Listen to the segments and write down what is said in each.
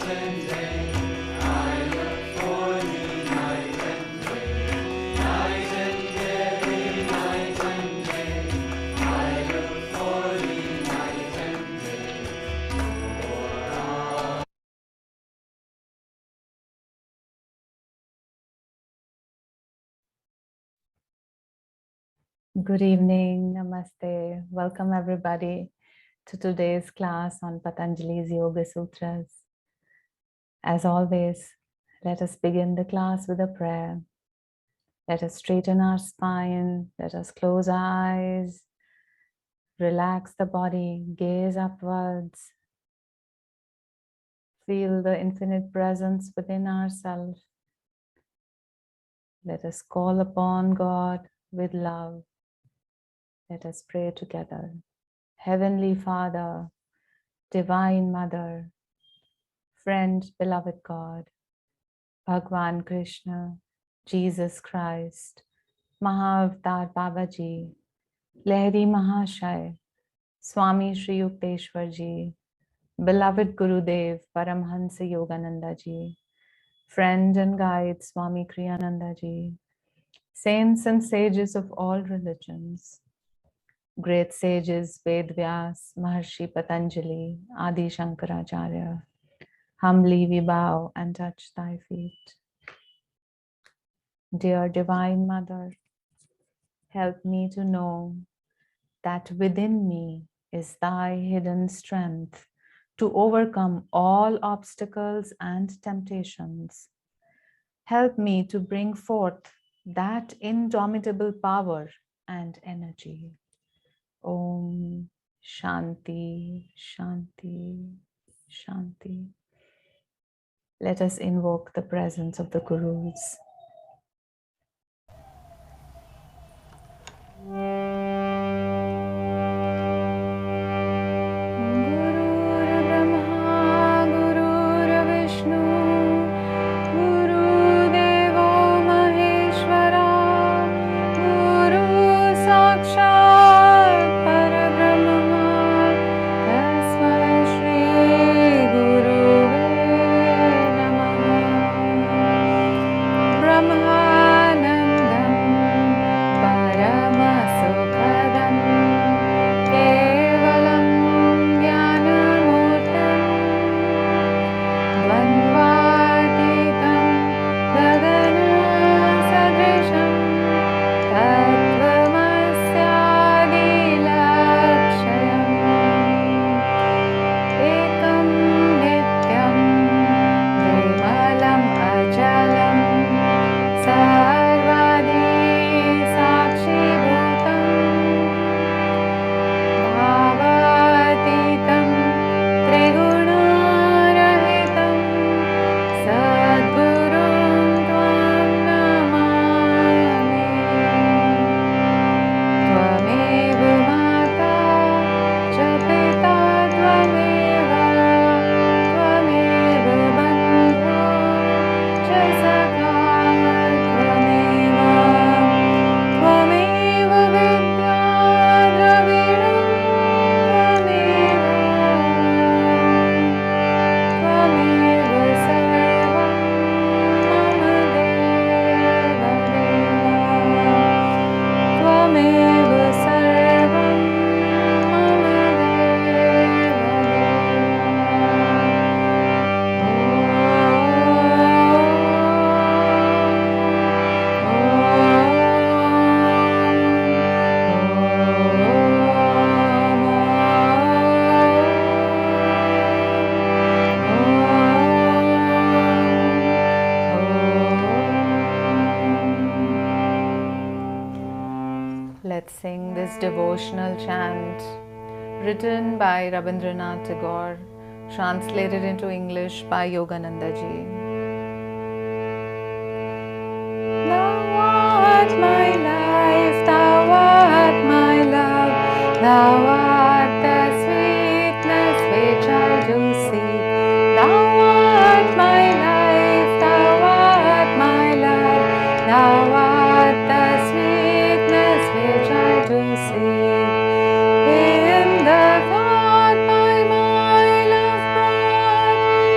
Good evening, namaste. Welcome everybody to today's class on Patanjali's Yoga Sutras. As always, let us begin the class with a prayer. Let us straighten our spine, let us close our eyes, relax the body, gaze upwards, feel the infinite presence within ourselves. Let us call upon God with love. Let us pray together. Heavenly Father, Divine Mother, friend, beloved God, Bhagwan Krishna, Jesus Christ, Mahavatar Babaji, Lahiri Mahashaya, Swami Shri Yukteswar Ji, beloved Gurudev Paramhansa Yogananda Ji, friend and guide Swami Kriyananda Ji, saints and sages of all religions, great sages Ved Vyas, Maharshi Patanjali, Adi Shankaracharya, humbly we bow and touch thy feet. Dear Divine Mother, help me to know that within me is thy hidden strength to overcome all obstacles and temptations. Help me to bring forth that indomitable power and energy. Om Shanti, Shanti, Shanti. Let us invoke the presence of the Gurus. Let's sing this devotional chant written by Rabindranath Tagore, translated into English by Yogananda Ji. Thou art my life, thou art my love, thou art the sweetness which I do seek. Thou art my life, thou art my love, thou art the sweetness which I do seek. In the thought by my love brought,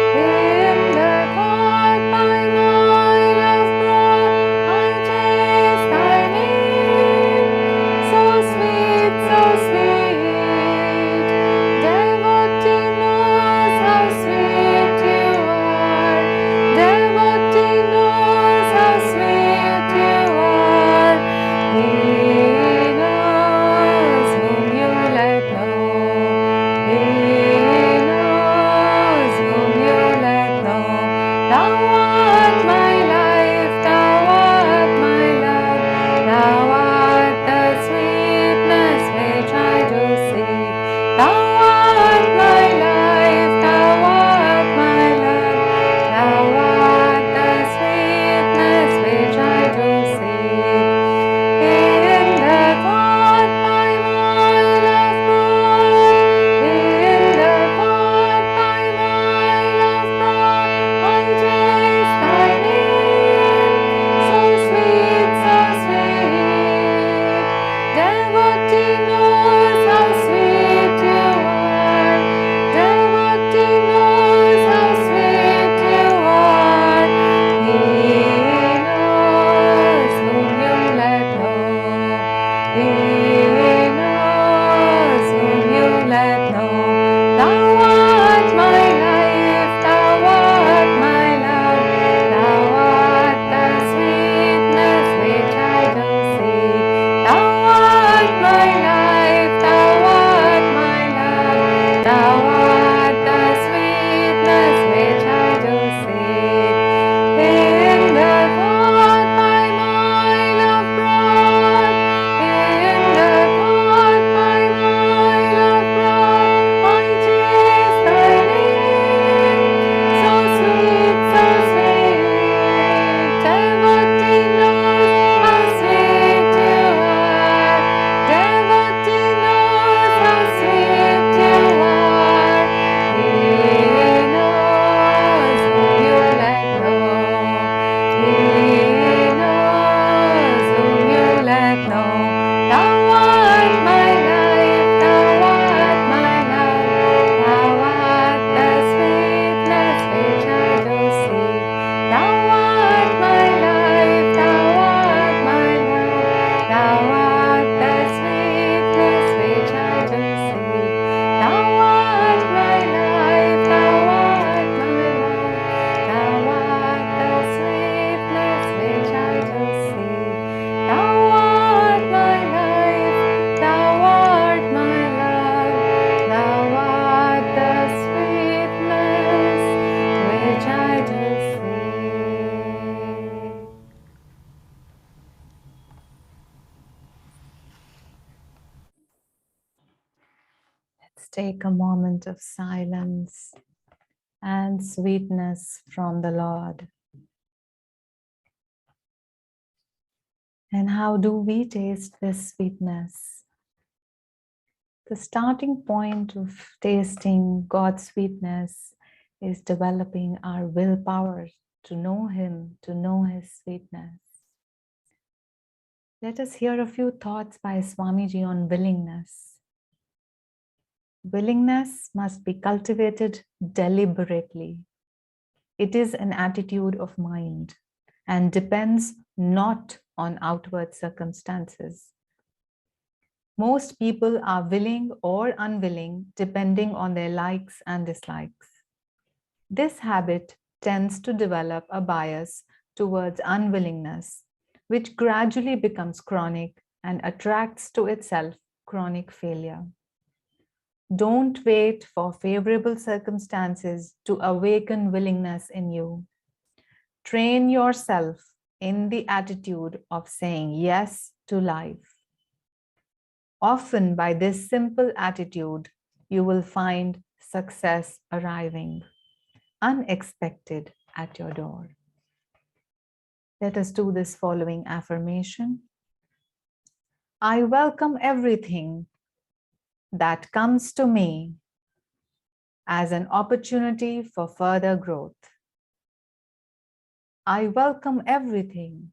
take a moment of silence and sweetness from the Lord. And how do we taste this sweetness? The starting point of tasting God's sweetness is developing our willpower to know Him, to know His sweetness. Let us hear a few thoughts by Swamiji on willingness. Willingness must be cultivated deliberately. It is an attitude of mind and depends not on outward circumstances. Most people are willing or unwilling depending on their likes and dislikes. This habit tends to develop a bias towards unwillingness, which gradually becomes chronic and attracts to itself chronic failure. Don't wait for favorable circumstances to awaken willingness in you. Train yourself in the attitude of saying yes to life. Often by this simple attitude, you will find success arriving, unexpected at your door. Let us do this following affirmation. I welcome everything that comes to me as an opportunity for further growth. I welcome everything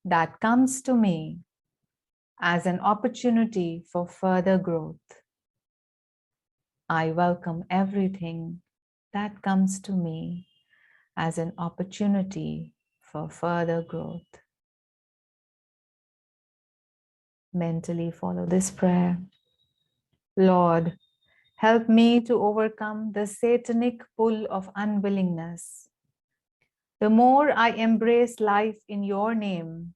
that comes to me as an opportunity for further growth. I welcome everything that comes to me as an opportunity for further growth. Mentally follow this prayer. Lord, help me to overcome the satanic pull of unwillingness. The more I embrace life in your name,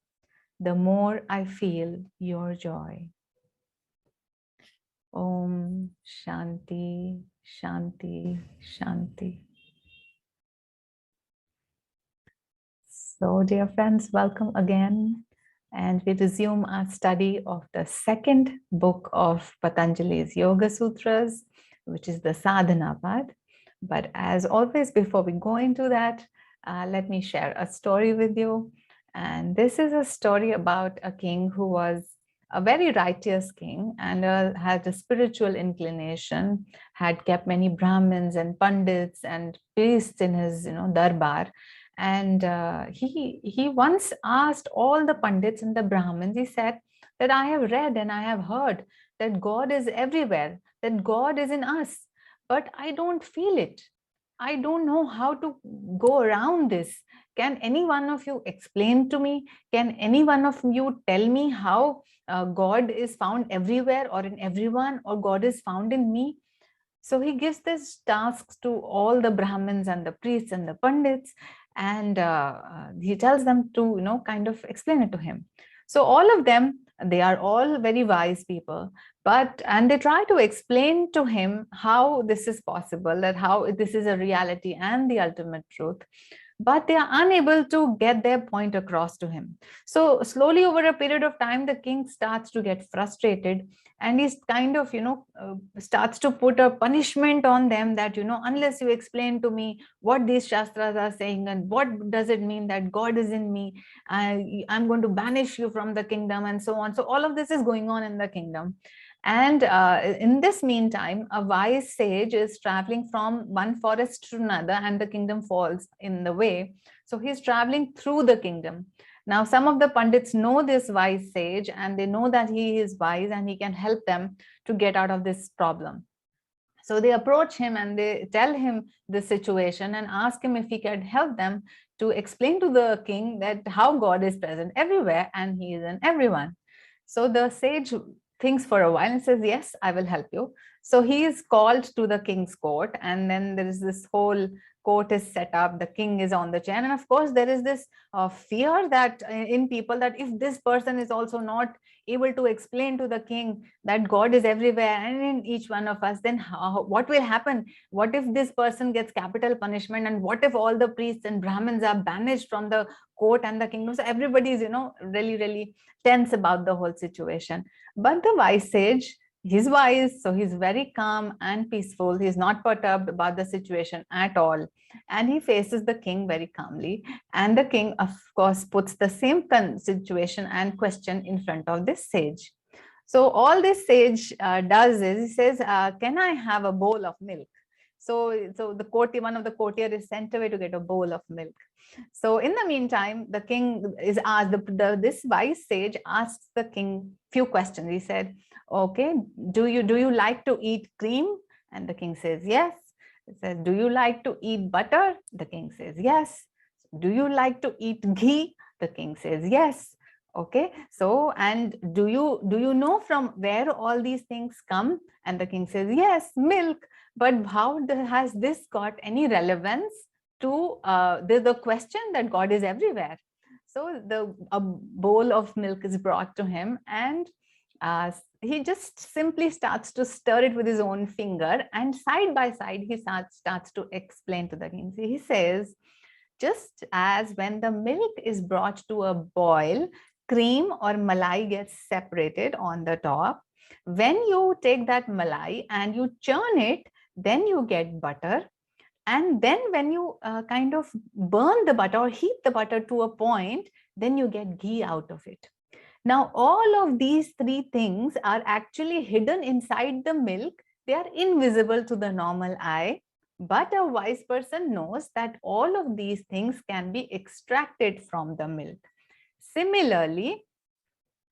the more I feel your joy. Om Shanti, Shanti, Shanti. So, dear friends, welcome again. And we resume our study of the second book of Patanjali's Yoga Sutras, which is the Sadhana part. But as always, before we go into that, let me share a story with you. And this is a story about a king who was a very righteous king and had a spiritual inclination, had kept many Brahmins and Pandits and priests in his darbar. And he once asked all the Pandits and the Brahmins, he said that I have read and I have heard that God is everywhere, that God is in us, but I don't feel it. I don't know how to go around this. Can any one of you explain to me? Can any one of you tell me how God is found everywhere or in everyone, or God is found in me? So he gives this tasks to all the Brahmins and the priests and the Pandits, and he tells them to, kind of explain it to him. So all of them, they are all very wise people, and they try to explain to him how this is possible, that how this is a reality and the ultimate truth, but they are unable to get their point across to him. So slowly over a period of time, the king starts to get frustrated, and he's kind of, starts to put a punishment on them that, unless you explain to me what these shastras are saying and what does it mean that God is in me, I'm going to banish you from the kingdom and so on. So all of this is going on in the kingdom. And in this meantime, a wise sage is traveling from one forest to another, and the kingdom falls in the way. So he's traveling through the kingdom. Now, some of the Pandits know this wise sage, and they know that he is wise and he can help them to get out of this problem. So they approach him and they tell him the situation and ask him if he can help them to explain to the king that how God is present everywhere and he is in everyone. So the sage thinks for a while and says, yes, I will help you. So he is called to the king's court, and then there is this whole court is set up, the king is on the chair, and of course there is this fear that in people, that if this person is also not able to explain to the king that God is everywhere and in each one of us, then what will happen? What if this person gets capital punishment, and what if all the priests and Brahmins are banished from the court and the kingdom? So everybody is, really, really tense about the whole situation. But the wise sage He's wise, so he's very calm and peaceful. He's not perturbed about the situation at all. And he faces the king very calmly. And the king, of course, puts the same situation and question in front of this sage. So all this sage does is, he says, can I have a bowl of milk? So the courtier, one of the courtier is sent away to get a bowl of milk. So in the meantime, the king is asked, this wise sage asks the king few questions. He said, okay, do you like to eat cream? And the king says, yes. He says, do you like to eat butter? The king says, yes. Do you like to eat ghee? The king says, yes. Okay, so, and do you know from where all these things come? And the king says, yes, milk. But how has this got any relevance to the question that God is everywhere? So a bowl of milk is brought to him, and he just simply starts to stir it with his own finger, and side by side he starts to explain to the king. He says, just as when the milk is brought to a boil, cream or malai gets separated on the top. When you take that malai and you churn it, then you get butter. And then when you kind of burn the butter or heat the butter to a point, then you get ghee out of it. Now, all of these three things are actually hidden inside the milk. They are invisible to the normal eye, but a wise person knows that all of these things can be extracted from the milk. Similarly,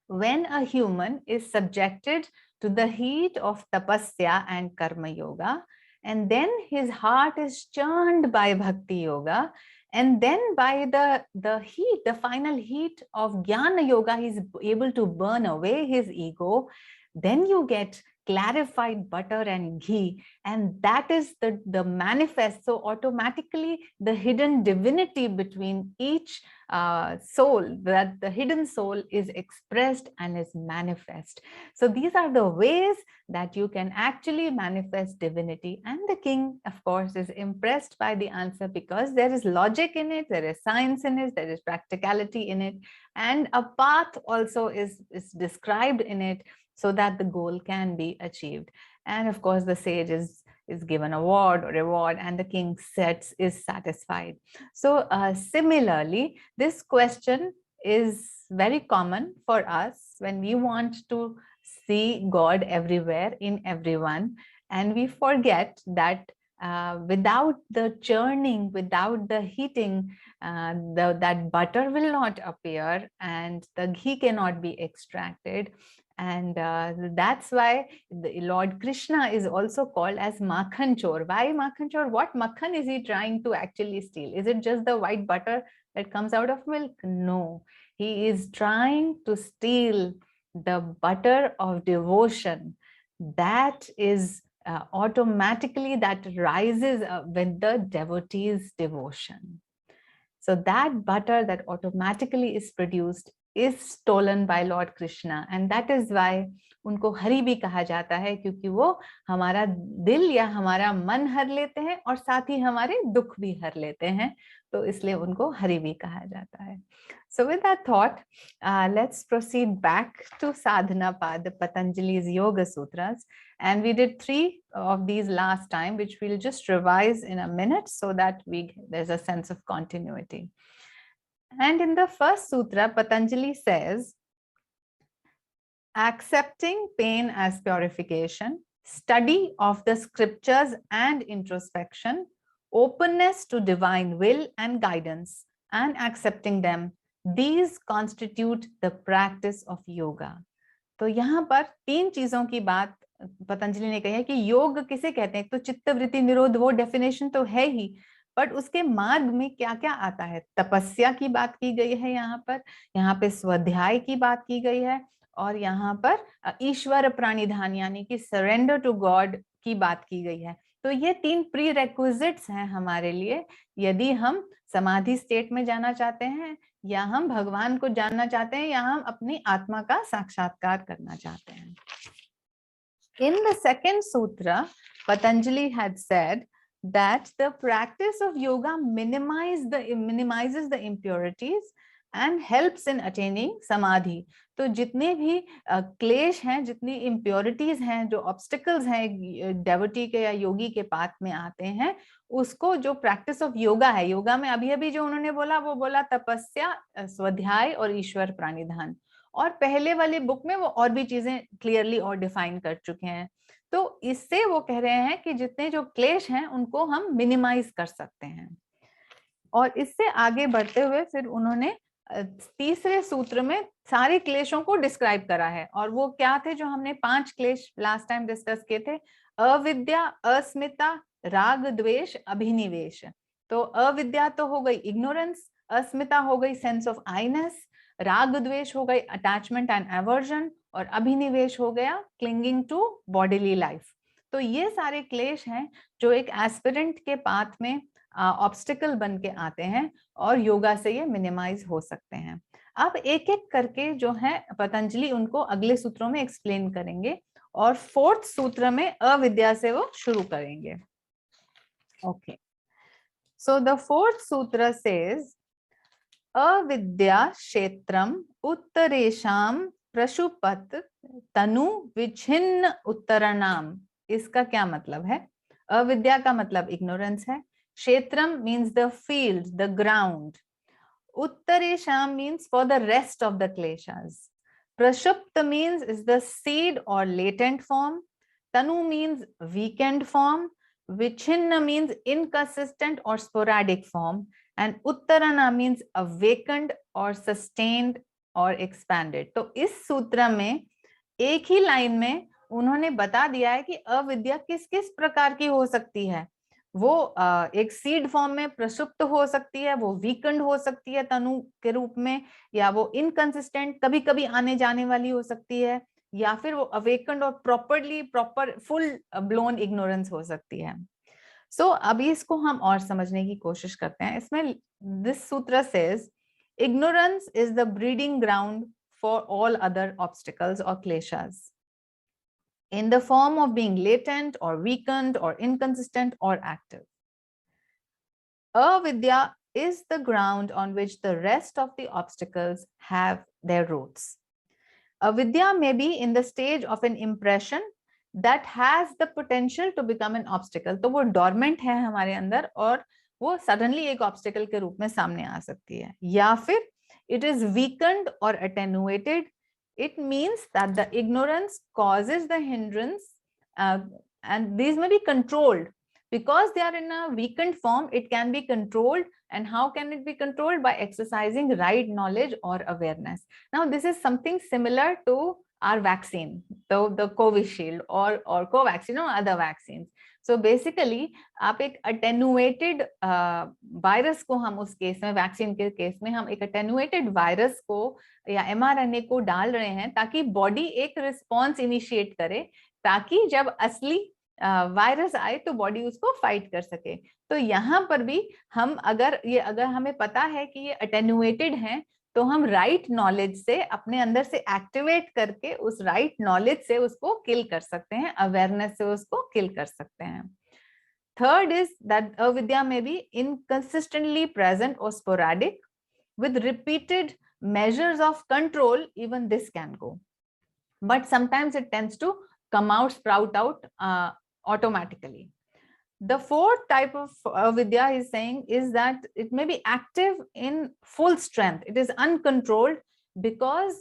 when a human is subjected to the heat of tapasya and karma yoga, and then his heart is churned by bhakti yoga, and then by the heat, the final heat of jnana yoga, he's able to burn away his ego, then you get clarified butter and ghee, and that is the manifest. So automatically the hidden divinity between each soul, that the hidden soul is expressed and is manifest. So these are the ways that you can actually manifest divinity. And the king, of course, is impressed by the answer because there is logic in it, there is science in it, there is practicality in it, and a path also is described in it so that the goal can be achieved. And of course, the sage is given award or reward, and the king is satisfied. So similarly, this question is very common for us when we want to see God everywhere in everyone, and we forget that without the churning, without the heating, that butter will not appear and the ghee cannot be extracted. And that's why the Lord Krishna is also called as Makhan Chor. Why Makhan Chor? What makhan is he trying to actually steal? Is it just the white butter that comes out of milk? No, he is trying to steal the butter of devotion. That is automatically that rises with the devotee's devotion. So that butter that automatically is produced is stolen by Lord Krishna, and that is why उनको हरि भी कहा जाता है, क्योंकि वो हमारा दिल या हमारा मन हर लेते हैं और साथ ही हमारे दुख भी हर लेते हैं, तो इसलिए उनको हरि भी कहा जाता है. So with that thought, let's proceed back to Sadhana Pad, Patanjali's Yoga Sutras. And we did 3 of these last time, which we'll just revise in a minute so that there's a sense of continuity. And in the first sutra, Patanjali says, accepting pain as purification, study of the scriptures and introspection, openness to divine will and guidance, and accepting them, these constitute the practice of yoga. तो यहाँ पर 3 चीजों की बात पतंजलि ने कही है कि योग किसे कहते हैं. तो चित्तवृत्ति निरोध वो डेफिनेशन तो है ही, बट उसके मार्ग में क्या क्या आता है. तपस्या की बात की गई है यहाँ पे स्वाध्याय की बात की गई है, और यहाँ पर ईश्वर प्राणिधान यानी कि सरेंडर टू गॉड की बात की गई है. तो ये 3 प्री रेक्विजिट्स हैं हमारे लिए, यदि हम समाधि स्टेट में जाना चाहते हैं, या हम भगवान को जानना चाहते हैं, या हम अपनी आत्मा का साक्षात्कार करना चाहते हैं. In the second sutra, Patanjali had said that the practice of yoga minimizes the impurities and helps in attaining samadhi. तो जितने भी क्लेश हैं, जितनी इम्प्योरिटीज हैं, जो ऑब्स्टिकल्स हैं डेवोटी के या योगी के पाथ में आते हैं, उसको जो प्रैक्टिस ऑफ योगा है, योगा में अभी अभी जो उन्होंने बोला वो बोला तपस्या, स्वाध्याय और ईश्वर प्राणिधान, और पहले वाली बुक में वो और भी चीजें क्लियरली और डिफाइन कर चुके हैं। तो इससे वो कह रहे हैं कि जितने जो क्लेश हैं उनको हम मिनिमाइज कर सकते हैं। और इससे आगे बढ़ते हुए फिर उन्होंने तीसरे सूत्र में सारे क्लेशों को डिस्क्राइब करा है। और वो क्या थे जो हमने 5 क्लेश लास्ट टाइम डिस्कस किए थे? अविद्या, अस्मिता, राग द्वेष, अभिनिवेश। तो अविद्या तो हो गई इग्नोरेंस, अस्मिता हो गई सेंस ऑफ आईनेस, राग द्वेष हो गई अटैचमेंट एंड एवर्जन, और अभिनिवेश हो गया क्लिंगिंग टू बॉडीली लाइफ। तो ये सारे क्लेश हैं जो एक एस्पिरेंट के पाथ में ऑब्स्टिकल बन के आते हैं, और योगा से ये मिनिमाइज हो सकते हैं। अब एक एक करके जो है पतंजलि उनको अगले सूत्रों में एक्सप्लेन करेंगे, और 4th सूत्र में अविद्या से वो शुरू करेंगे। ओके, सो द 4th सूत्र सेज अविद्या क्षेत्रम उत्तरेशम प्रशुपत तनु विच्छिन्न उत्तरनाम। इसका क्या मतलब है? अविद्या का मतलब इग्नोरेंस है, क्षेत्रम means the field, the ground, उत्तरेशम means for the rest of the क्लेशस, prashupta means is the seed or latent form, tanu means weakened form, vichinna means inconsistent or sporadic form, and uttarana means awakened or sustained or expanded. तो इस सूत्र में एक ही line में उन्होंने बता दिया है कि अविद्या किस किस प्रकार की हो सकती है। वो एक सीड फॉर्म में प्रसुप्त हो सकती है, वो वीकेंड हो सकती है तनु के रूप में, या वो इनकंसिस्टेंट कभी कभी आने जाने वाली हो सकती है, या फिर वो अवेकेंड और प्रॉपर फुल ब्लोन इग्नोरेंस हो सकती है। सो अभी इसको हम और समझने की कोशिश करते हैं। इसमें दिस सूत्र says ignorance is the breeding ground for all other obstacles or kleshas in the form of being latent or weakened or inconsistent or active. Avidya is the ground on which the rest of the obstacles have their roots. Avidya may be in the stage of an impression that has the potential to become an obstacle. तो वो dormant है हमारे अंदर और वो suddenly एक obstacle के रूप में सामने आ सकती है, या फिर it is weakened or attenuated. It means that the ignorance causes the hindrance, and these may be controlled. Because they are in a weakened form, it can be controlled. And how can it be controlled? By exercising right knowledge or awareness. Now, this is something similar to our vaccine, the Covishield or Covaxin or other vaccines. So basically, आप एक attenuated virus को, हम उस case में vaccine के case में हम एक attenuated वायरस को या mRNA को डाल रहे हैं ताकि बॉडी एक रिस्पॉन्स इनिशिएट करे, ताकि जब असली वायरस आए तो बॉडी उसको फाइट कर सके। तो यहाँ पर भी हम अगर हमें पता है कि ये अटेन्युएटेड हैं, तो हम राइट नॉलेज से अपने अंदर से एक्टिवेट करके उस राइट नॉलेज से उसको किल कर सकते हैं, अवेयरनेस से उसको किल कर सकते हैं। थर्ड इज दैट अविद्या में बी इनकंसिस्टेंटली प्रेजेंट और sporadic with repeated measures of control. Even this can go, but sometimes it tends to sprout out automatically. The fourth type of avidya is saying is that it may be active in full strength. It is uncontrolled because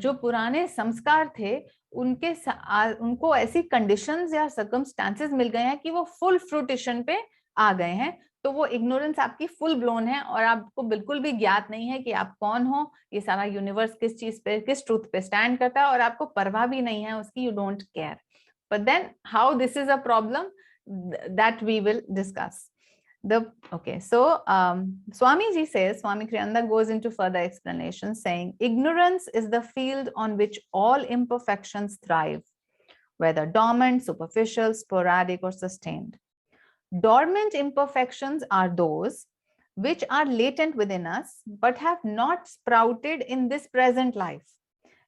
जो पुराने संस्कार थे उनको ऐसी conditions या circumstances मिल गए हैं कि वो फुल फ्रूटिशन पे आ गए हैं। तो वो इग्नोरेंस आपकी फुल ब्लोन है और आपको बिल्कुल भी ज्ञात नहीं है कि आप कौन हो, ये सारा यूनिवर्स किस चीज पे, किस ट्रूथ पे स्टैंड करता है, और आपको परवाह भी नहीं है उसकी, you don't care. But then how this is a problem, that we will discuss. So Swami ji says, Swami Kriyananda goes into further explanation saying, ignorance is the field on which all imperfections thrive, whether dormant, superficial, sporadic, or sustained. Dormant imperfections are those which are latent within us but have not sprouted in this present life,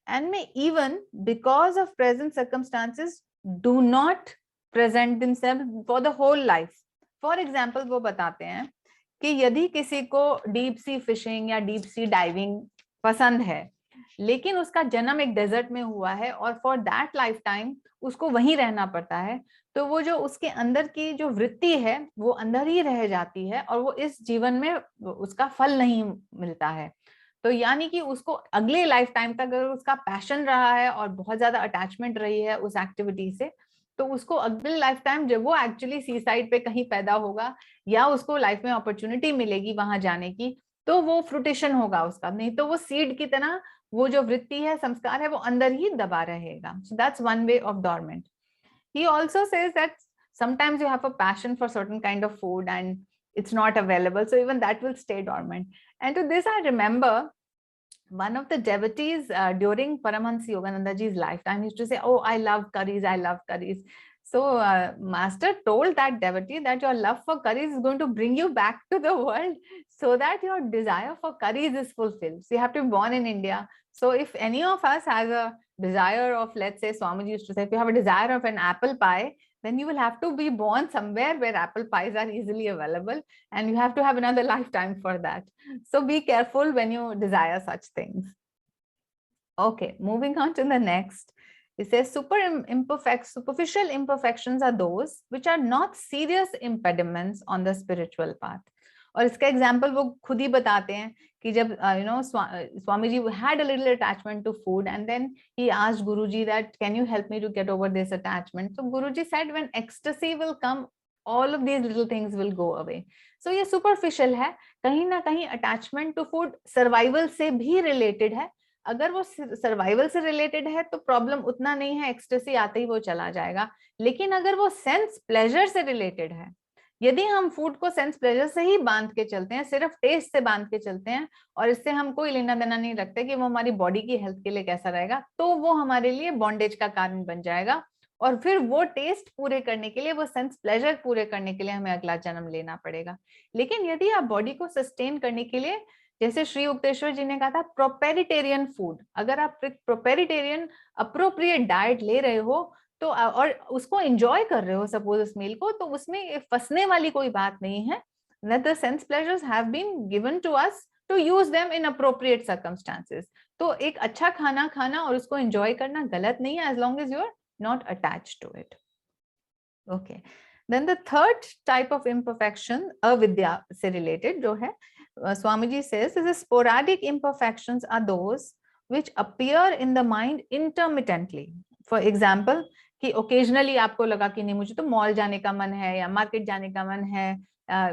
and may even, because of present circumstances, do not present themselves for the whole life. For example, वो बताते हैं कि यदि किसी को deep sea fishing या deep sea diving पसंद है, लेकिन उसका जन्म एक डेजर्ट में हुआ है और फॉर दैट लाइफ टाइम उसको वहीं रहना पड़ता है, तो वो जो उसके अंदर की जो वृत्ति है वो अंदर ही रह जाती है और वो इस जीवन में उसका फल नहीं मिलता है। तो यानी कि उसको अगले लाइफ टाइम तक अगर उसका पैशन रहा है और बहुत ज्यादा अटैचमेंट रही है उस एक्टिविटी से, तो उसको अगले लाइफ टाइम जब वो एक्चुअली सी साइड पे कहीं पैदा होगा या उसको लाइफ में अपॉर्चुनिटी मिलेगी वहां जाने की, तो वो फ्रूटेशन होगा उसका, नहीं तो वो सीड की तरह वो जो वृत्ति है, संस्कार है, वो अंदर ही दबा रहेगा. So that's one way of dormant. He also says that sometimes you have a passion for certain kind of food and it's not available, so even that will stay dormant. And to this I remember one of the devotees during Paramahansa Yogananda ji's lifetime used to say, oh, I love curries, I love curries. So master told that devotee that your love for curries is going to bring you back to the world so that your desire for curries is fulfilled. So you have to be born in India. So if any of us has a desire of, let's say Swamiji used to say, if you have a desire of an apple pie, then you will have to be born somewhere where apple pies are easily available, and you have to have another lifetime for that. So be careful when you desire such things. Okay, moving on to the next. It says superficial imperfections are those which are not serious impediments on the spiritual path. और इसका example वो खुद ही बताते हैं कि जब Swami ji had a little attachment to food and then he asked Guruji that can you help me to get over this attachment. So Guruji said when ecstasy will come, all of these little things will go away. So ये superficial है, कहीं ना कहीं attachment to food survival से भी related है. अगर वो सर्वाइवल से रिलेटेड है तो प्रॉब्लम उतना नहीं है, एक्सटेसी आते ही वो चला जाएगा. लेकिन अगर वो सेंस प्लेजर से रिलेटेड है, यदि हम फूड को सेंस प्लेजर से ही बांध के चलते हैं, सिर्फ टेस्ट से बांध के चलते हैं और इससे हम कोई लेना देना नहीं रखते कि वो हमारी बॉडी की हेल्थ के लिए कैसा रहेगा, तो वो हमारे लिए बॉन्डेज का कारण बन जाएगा. और फिर वो टेस्ट पूरे करने के लिए, वो सेंस प्लेजर पूरे करने के लिए हमें अगला जन्म लेना पड़ेगा. लेकिन यदि आप बॉडी को सस्टेन करने के लिए, जैसे श्री युक्तेश्वर जी ने कहा था, प्रोपेरिटेरियन फूड, अगर आप प्रोपेरिटेरियन अप्रोप्रिएट डाइट ले रहे हो तो और उसको एंजॉय कर रहे हो सपोज उस मील को, तो उसमें फंसने वाली कोई बात नहीं है. that the sense pleasures have been given to us to use them in appropriate circumstances. तो एक अच्छा खाना खाना और उसको एंजॉय करना गलत नहीं है, as long as you are not attached to it. Okay. Then the third type of imperfection, avidya से related जो है, Swamiji says is sporadic imperfections are those which appear in the mind intermittently. For example, कि occasionally आपको लगा कि नहीं मुझे तो मॉल जाने का मन है या मार्केट जाने का मन है,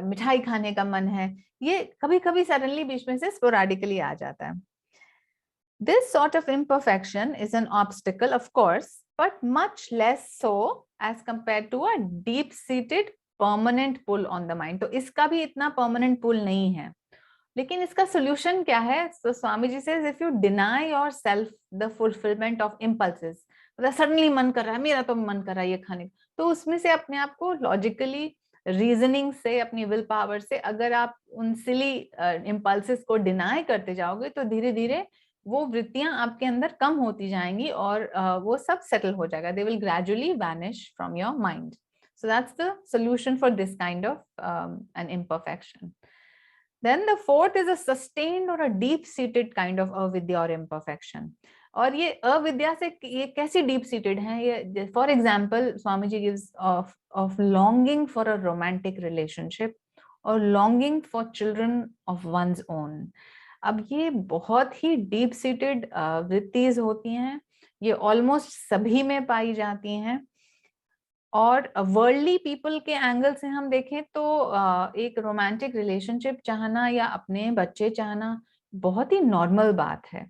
मिठाई खाने का मन है, ये कभी कभी सडनली बीच में से sporadically आ जाता है. This sort of imperfection is an obstacle, of course, but much less so as compared to a deep-seated permanent pull on the mind. तो इसका भी इतना permanent pull नहीं है. लेकिन इसका solution क्या है? So Swamiji says, if you deny yourself the fulfillment of impulses, मतलब suddenly मन कर रहा है, मेरा तो मन कर रहा है ये खाने, तो उसमें से अपने आप को logically, reasoning से, अपनी will power से अगर आप उन silly impulses को deny करते जाओगे, तो धीरे धीरे वो वृत्तियां आपके अंदर कम होती जाएंगी और वो सब सेटल हो जाएगा. They will gradually vanish from your mind. So that's the solution for this kind of an imperfection. Then the fourth is a sustained or a deep-seated kind of avidya or imperfection. और ये अविद्या से ये कैसी deep-seated है? ये, for example, Swamiji gives of longing for a romantic relationship or longing for children of one's own. अब ये बहुत ही डीप सीटेड वृत्तिज होती हैं, ये ऑलमोस्ट सभी में पाई जाती हैं. और वर्ल्डली पीपल के एंगल से हम देखें तो एक रोमांटिक रिलेशनशिप चाहना या अपने बच्चे चाहना बहुत ही नॉर्मल बात है.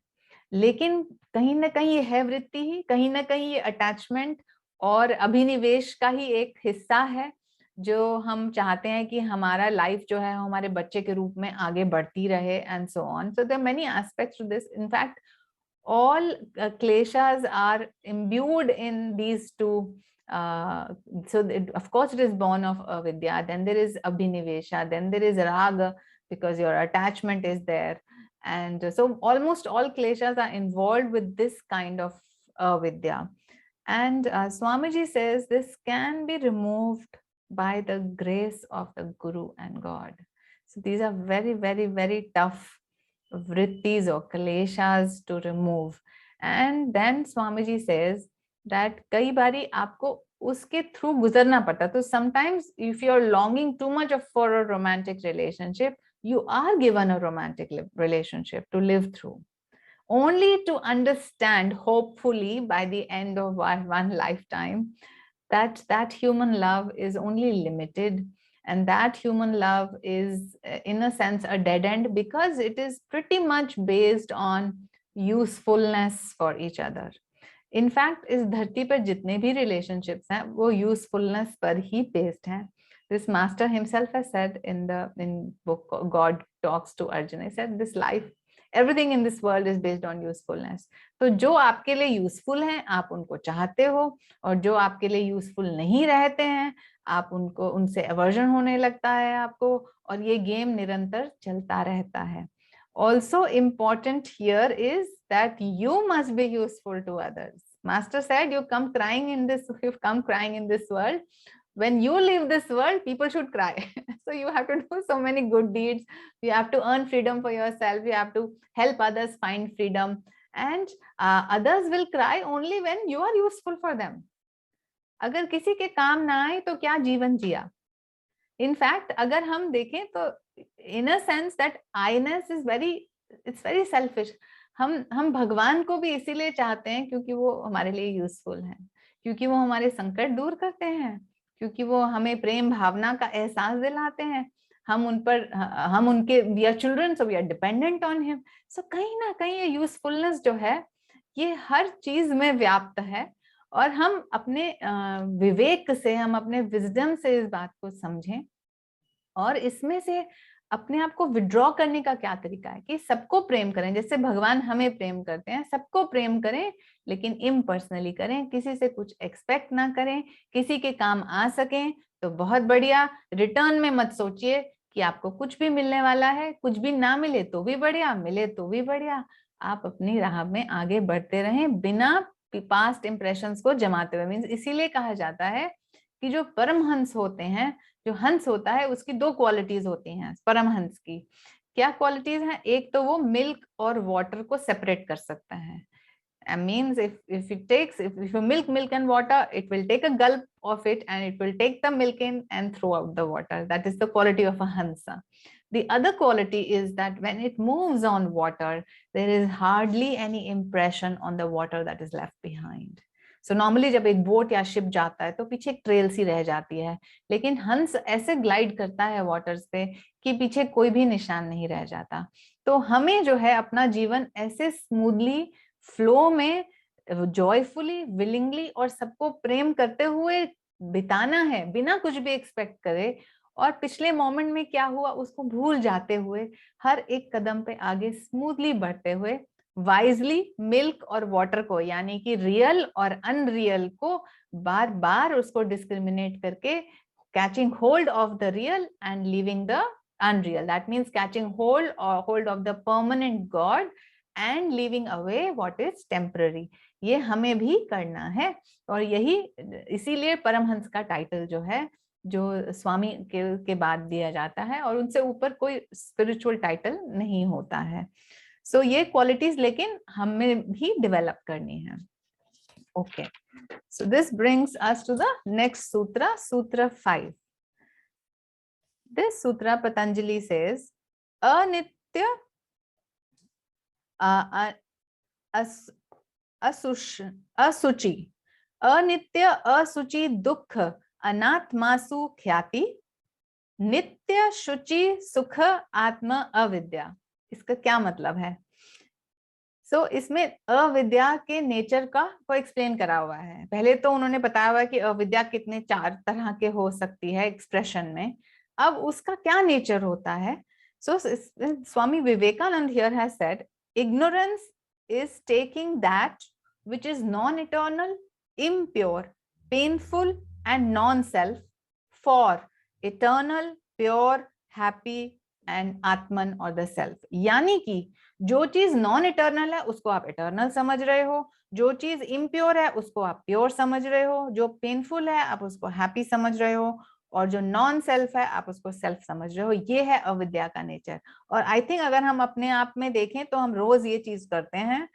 लेकिन कहीं ना कहीं ये है वृत्ति ही, कहीं ना कहीं ये अटैचमेंट और अभिनिवेश का ही एक हिस्सा है, जो हम चाहते हैं कि हमारा लाइफ जो है हमारे बच्चे के रूप में आगे बढ़ती रहे and so on. So there are many aspects to this. In fact all kleshas are imbued in these two. So of course it is born of avidya, then there is abhinivesha, then there is raga because your attachment is there, and so almost all kleshas are involved with this kind of avidya. And Swamiji says this can be removed by the grace of the Guru and God. So these are very, very, very tough vrittis or kaleshas to remove. And then Swamiji says that kai bari aapko uske through guzarna padta. So sometimes if you're longing too much for a romantic relationship, you are given a romantic relationship to live through, only to understand, hopefully by the end of one lifetime, that human love is only limited, and that human love is in a sense a dead end, because it is pretty much based on usefulness for each other. In fact, इस धरती पर जितने भी relationships हैं वो usefulness पर ही based हैं. This master himself has said in book God Talks to Arjuna, he said this life, everything in this world is based on usefulness. तो जो आपके लिए useful हैं आप उनको चाहते हो, और जो आपके लिए useful नहीं रहते हैं आप उनसे aversion होने लगता है आपको, और ये game निरंतर चलता रहता है. Also important here is that you must be useful to others. Master said you've come crying in this world. When you leave this world, people should cry. So you have to do so many good deeds. You have to earn freedom for yourself. You have to help others find freedom. And others will cry only when you are useful for them. अगर किसी के काम ना आए तो क्या जीवन जिया? In fact, अगर हम देखें तो in a sense that I-ness is it's very selfish. हम भगवान को भी इसीलिए चाहते हैं क्योंकि वो हमारे लिए यूजफुल हैं, क्योंकि वो हमारे संकट दूर करते हैं, क्योंकि वो हमें प्रेम भावना का एहसास दिलाते हैं. हम उनके we are children, so we are dependent on him. So कहीं ना कहीं ये यूजफुलनेस जो है ये हर चीज में व्याप्त है, और हम अपने विवेक से, हम अपने विजडम से इस बात को समझें, और इसमें से अपने आप को विड्रॉ करने का क्या तरीका है कि सबको प्रेम करें, जैसे भगवान हमें प्रेम करते हैं, सबको प्रेम करें, लेकिन इम्पर्सनली करें, किसी से कुछ एक्सपेक्ट ना करें. किसी के काम आ सकें तो बहुत बढ़िया, रिटर्न में मत सोचिए कि आपको कुछ भी मिलने वाला है, कुछ भी ना मिले तो भी बढ़िया, मिले तो भी बढ़िया. आप अपनी राह में आगे बढ़ते रहें बिना पास्ट इंप्रेशंस को जमाते हुए. मीन्स इसीलिए कहा जाता है कि जो परमहंस होते हैं, जो हंस होता है उसकी दो क्वालिटीज होती हैं परमहंस की. क्या क्वालिटीज हैं? एक तो वो मिल्क और वाटर को सेपरेट कर सकता है. Means if you milk and water, it will take a gulp of it and it will take the milk in and throw out the water. That is the quality of a hansa. The other quality is that when it moves on water, there is hardly any impression on the water that is left behind. So normally जब एक boat या ship जाता है तो पीछे एक trail सी रह जाती है, लेकिन हंस ऐसे ग्लाइड करता है वाटर्स पे कि पीछे कोई भी निशान नहीं रह जाता. तो हमें जो है अपना जीवन ऐसे स्मूथली फ्लो में, जॉयफुली, विलिंगली और सबको प्रेम करते हुए बिताना है, बिना कुछ भी एक्सपेक्ट करे, और पिछले मोमेंट में क्या हुआ उसको भूल जाते हुए हर एक कदम पे आगे स्मूथली बढ़ते हुए, वाइजली मिल्क और वाटर को, यानी कि रियल और अनरियल को बार बार उसको डिस्क्रिमिनेट करके, catching hold of the real and leaving the unreal. That means catching hold of the permanent God and living away what is temporary. ये हमें भी करना है, और यही इसीलिए परमहंस का टाइटल जो है, जो स्वामी के बाद दिया जाता है, और उनसे ऊपर कोई स्पिरिचुअल टाइटल नहीं होता है. सो ये क्वालिटीज लेकिन हमें भी डेवलप करनी है. Okay, so this brings us to the next sutra, sutra 5. This सूत्र पतंजलि सेज अनित्य असुचि, अनित्य असुचि दुख अनात्मासु ख्याति, नित्य शुचि सुख आत्म अविद्या. इसका क्या मतलब है? इसमें अविद्या के नेचर को एक्सप्लेन करा हुआ है. पहले तो उन्होंने बताया हुआ है कि अविद्या कितने 4 तरह के हो सकती है एक्सप्रेशन में. अब उसका क्या नेचर होता है? Swami Vivekanand here has said, ignorance is taking that which is non-eternal, impure, painful and non-self for eternal, pure, happy and Atman or the self. यानी कि जो चीज नॉन इटर्नल है उसको आप इटर्नल समझ रहे हो, जो चीज इम्प्योर है उसको आप प्योर समझ रहे हो, जो पेनफुल है आप उसको हैप्पी समझ रहे हो, और जो नॉन सेल्फ है आप उसको सेल्फ समझ रहे हो। ये है अविद्या का नेचर। और आई थिंक अगर हम अपने आप में देखें तो हम रोज ये चीज करते हैं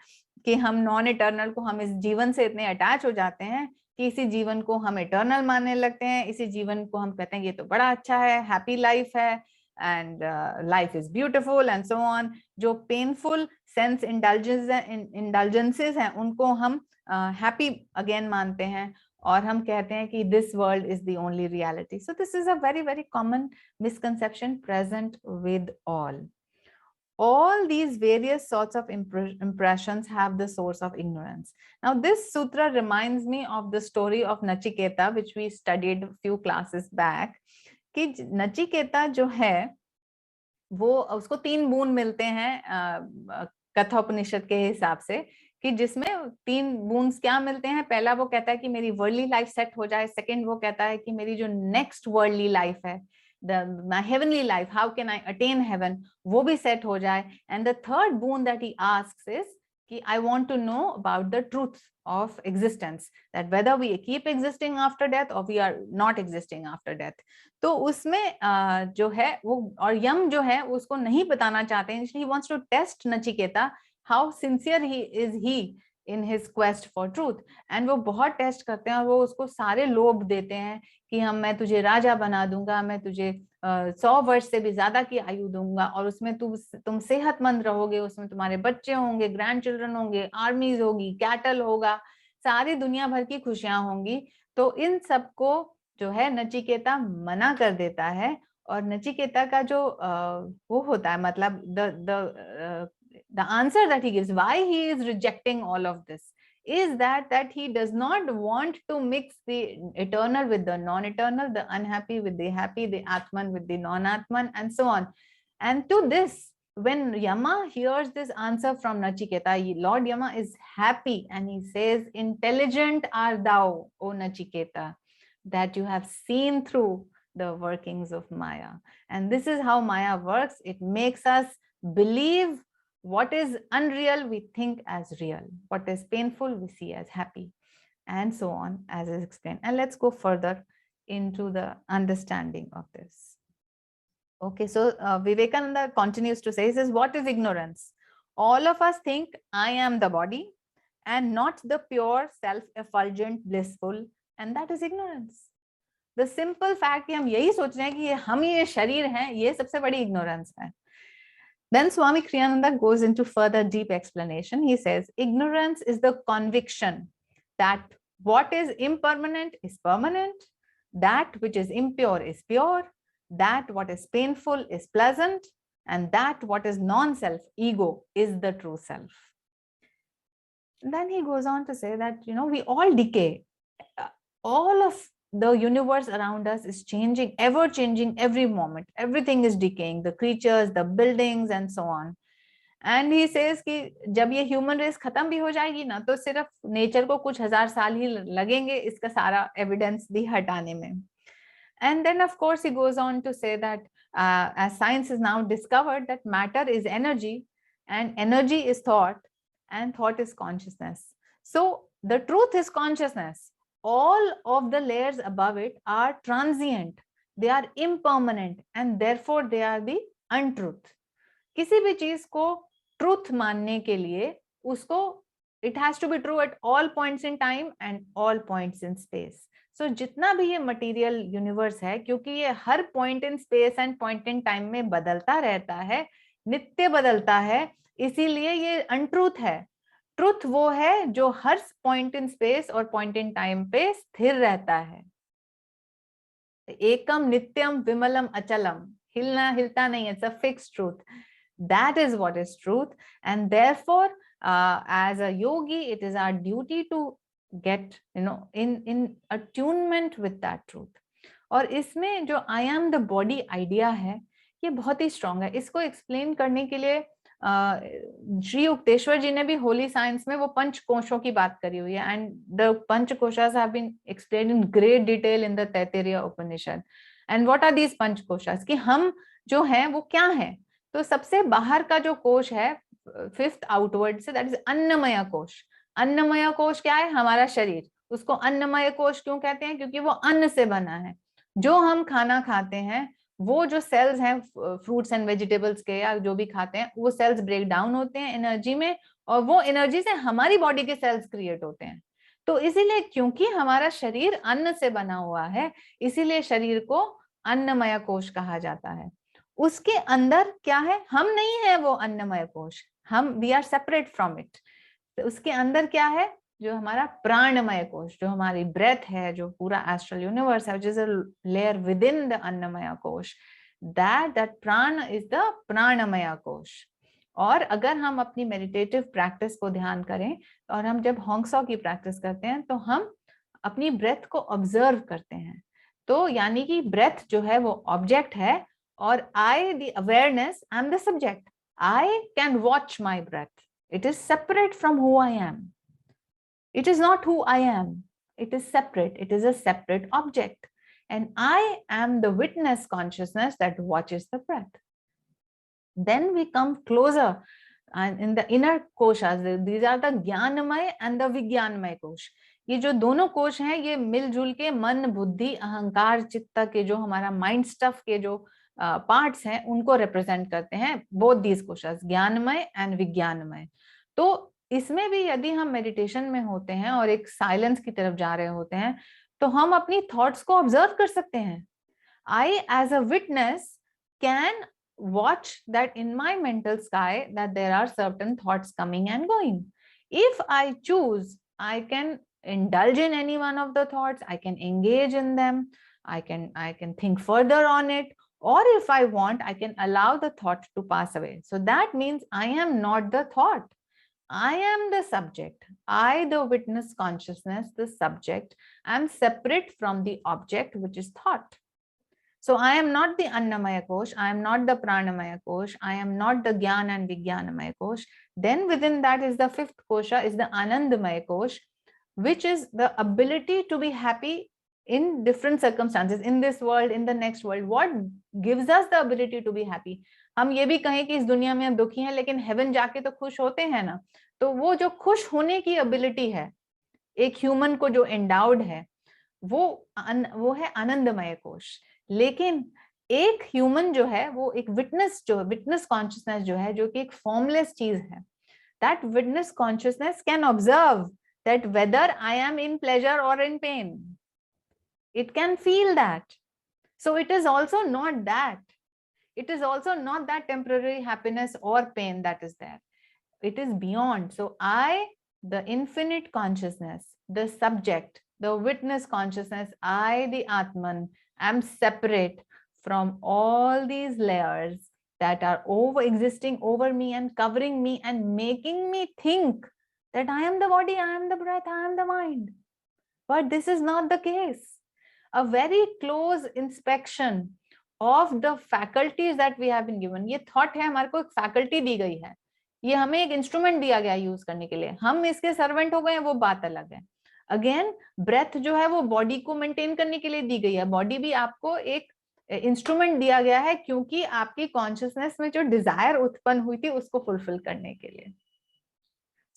कि हम नॉन इटर्नल को, हम इस जीवन से इतने अटैच हो जाते हैं कि इसी जीवन को हम इटर्नल मानने लगते हैं। इसी जीवन को हम कहते हैं ये तो बड़ा अच्छा है, हैप्पी लाइफ है, and life is beautiful and so on. जो पेनफुल सेंस इंडल्जेंसेस हैं उनको हम हैप्पी अगेन मानते हैं, और हम कहते हैं कि this world is the only reality. So this is a very very common misconception present with all these various sorts of impressions have the source of ignorance. Now this sutra reminds me of the story of Nachiketa which we studied a few classes back, कि नचिकेता जो है वो, उसको 3 बूंद मिलते हैं कठोपनिषद के हिसाब से, कि जिसमें 3 बूंद क्या मिलते हैं। पहला वो कहता है कि मेरी वर्ल्डली लाइफ सेट हो जाए, सेकंड वो कहता है कि मेरी जो नेक्स्ट वर्ल्डली लाइफ है, my heavenly life, how can I attain heaven, वो भी सेट हो जाए। and the third boon that he asks is कि I want to know about the truth of existence, that whether we keep existing after death or we are not existing after death. तो उसमें जो है वो, और यम जो है उसको नहीं बताना चाहते हैं, he wants to test Nachiketa how sincere he is in his quest for truth, and वो बहुत टेस्ट करते हैं और वो उसको सारे लोभ देते हैं कि मैं तुझे राजा बना दूंगा, मैं तुझे 100 वर्ष से भी ज्यादा की आयु दूंगा, और उसमें तुम सेहतमंद रहोगे, उसमें तुम्हारे बच्चे होंगे, ग्रैंड चिल्ड्रन होंगे, आर्मीज होगी, कैटल होगा, सारी दुनिया भर की खुशियां होंगी। तो इन सबको जो है नचिकेता मना कर देता है। और नचिकेता का जो वो होता है, मतलब the answer that he gives, why he is rejecting all of this, is that he does not want to mix the eternal with the non-eternal, the unhappy with the happy, the Atman with the non-Atman, and so on. And to this, when Yama hears this answer from Nachiketa, Lord Yama is happy and he says, intelligent art thou, O Nachiketa, that you have seen through the workings of Maya. And this is how Maya works. It makes us believe what is unreal, we think as real. What is painful, we see as happy, and so on, as is explained. And let's go further into the understanding of this. Okay, so Vivekananda continues to say, he says, what is ignorance? All of us think I am the body and not the pure self-effulgent blissful, and that is ignorance. The simple fact कि हम यही सोच रहे हैं कि हम ये शरीर हैं, ये सबसे बड़ी ignorance है. Then Swami Kriyananda goes into further deep explanation. He says, ignorance is the conviction that what is impermanent is permanent, that which is impure is pure, that what is painful is pleasant, and that what is non-self, ego, is the true self. Then he goes on to say that, we all decay. All of the universe around us is changing, ever changing every moment. Everything is decaying, the creatures, the buildings, and so on. And he says कि जब ये human race खत्म भी हो जाएगी ना, तो सिर्फ नेचर को कुछ 1000 साल ही लगेंगे इसका सारा एविडेंस भी हटाने में. And then of course he goes on to say that as science has now discovered that matter is energy, and energy is thought, and thought is consciousness. So the truth is consciousness. All of the layers above it are transient, they are impermanent, and therefore they are the untruth. किसी भी चीज को truth मानने के लिए उसको it has to be true at all points in time and all points in space. So जितना भी ये मटेरियल यूनिवर्स है, क्योंकि ये हर point in space and point in time में बदलता रहता है, नित्य बदलता है, इसीलिए ये अनट्रूथ है. ट्रूथ वो है जो हर पॉइंट इन स्पेस और पॉइंट इन टाइम पे स्थिर रहता है. एकम नित्यम विमलम अचलम, हिलना हिलता नहीं, it's a fixed truth. That is what is truth, and therefore as a yogi it is our duty to get in attunement with that truth. और इसमें जो I am the body idea है, ये बहुत ही स्ट्रांग है. इसको explain करने के लिए श्री युक्तेश्वर जी ने भी होली साइंस में वो पंच कोशों की बात करी हुई है, एंड द पंच कोशास have been explained in great detail in the Taittiriya Upanishad. And what are these पंच कोशास, कि हम जो हैं वो क्या हैं. तो सबसे बाहर का जो कोश है, फिफ्थ आउटवर्ड से, दैट इज अन्नमय कोश. अन्नमय कोश क्या है? हमारा शरीर. उसको अन्नमय कोश क्यों कहते हैं? क्योंकि वो अन्न से बना है. जो हम खाना खाते हैं, वो जो सेल्स हैं फ्रूट्स एंड वेजिटेबल्स के या जो भी खाते हैं, वो सेल्स ब्रेक डाउन होते हैं एनर्जी में, और वो एनर्जी से हमारी बॉडी के सेल्स क्रिएट होते हैं। तो इसीलिए क्योंकि हमारा शरीर अन्न से बना हुआ है, इसीलिए शरीर को अन्नमय कोश कहा जाता है। उसके अंदर क्या है? हम नहीं है वो अन्नमय कोश, हम we are separate from it. तो उसके अंदर क्या है? जो हमारा प्राणमय कोश, जो हमारी ब्रेथ है, जो पूरा एस्ट्रल यूनिवर्स है, which is a layer within the अन्नमय कोश, that प्राण is the प्राणमय कोश। और अगर हम अपनी मेडिटेटिव प्रैक्टिस को ध्यान करें, और हम जब होंगसॉ की प्रैक्टिस करते हैं, तो हम अपनी ब्रेथ को ऑब्जर्व करते हैं। तो यानी कि ब्रेथ जो है वो ऑब्जेक्ट है, और I the awareness, I am the subject. I can watch my breath. It is separate from who I am. It is not who I am. It is separate. It is a separate object. And I am the witness consciousness that watches the breath. Then we come closer. And in the inner koshas, these are the Jnanamaya and the Vijnanamaya kosh. ये जो दोनों कोश हैं, ये मिलजुल के मन, बुद्धि, अहंकार, चित्त के जो हमारा माइंड स्टफ के जो पार्ट्स हैं, उनको रिप्रेजेंट करते हैं, बोथ दीज कोशस, ज्ञानमय एंड विज्ञानमय। तो इसमें भी यदि हम मेडिटेशन में होते हैं और एक साइलेंस की तरफ जा रहे होते हैं, तो हम अपनी थॉट्स को ऑब्जर्व कर सकते हैं। I as a witness can watch that in my mental sky that there are certain thoughts coming and going. If I choose, I can indulge in any one of the thoughts, I can engage in them, I can think further on it, or if I want, I can allow the thought to pass away. So that means I am not the thought, I am the subject. I, the witness consciousness, the subject, am separate from the object, which is thought. So I am not the Annamaya Kosh, I am not the Pranamaya Kosh, I am not the Gyan and Vijnanamaya Kosh. Then within that is the fifth kosha, is the Anandamaya Kosh, which is the ability to be happy in different circumstances, in this world, in the next world. What gives us the ability to be happy? हम ये भी कहें कि इस दुनिया में हम दुखी हैं, लेकिन हेवन जाके तो खुश होते हैं ना। तो वो जो खुश होने की एबिलिटी है एक ह्यूमन को जो एंडाउड है, वो है आनंदमय कोश। लेकिन एक ह्यूमन जो है, वो एक विटनेस, जो विटनेस कॉन्शियसनेस जो है, जो कि एक फॉर्मलेस चीज है, that witness consciousness can observe that whether I am in pleasure और in pain, it can feel that. So it is also not that, it is also not that temporary happiness or pain that is there, it is beyond. So I, the infinite consciousness, the subject, the witness consciousness, I, the Atman, am separate from all these layers that are existing over me and covering me and making me think that I am the body, I am the breath, I am the mind. But this is not the case. A very close inspection of the faculties that we have been given. ये thought है, हमारे को एक faculty दी गई है, ये हमें एक इंस्ट्रूमेंट दिया गया यूज करने के लिए, हम इसके सर्वेंट हो गए, वो बात अलग है। अगेन ब्रेथ जो है वो बॉडी को मेंटेन करने के लिए दी गई है, बॉडी भी आपको एक इंस्ट्रूमेंट दिया गया है, क्योंकि आपकी कॉन्शियसनेस में जो डिजायर उत्पन्न हुई थी उसको फुलफिल करने के लिए।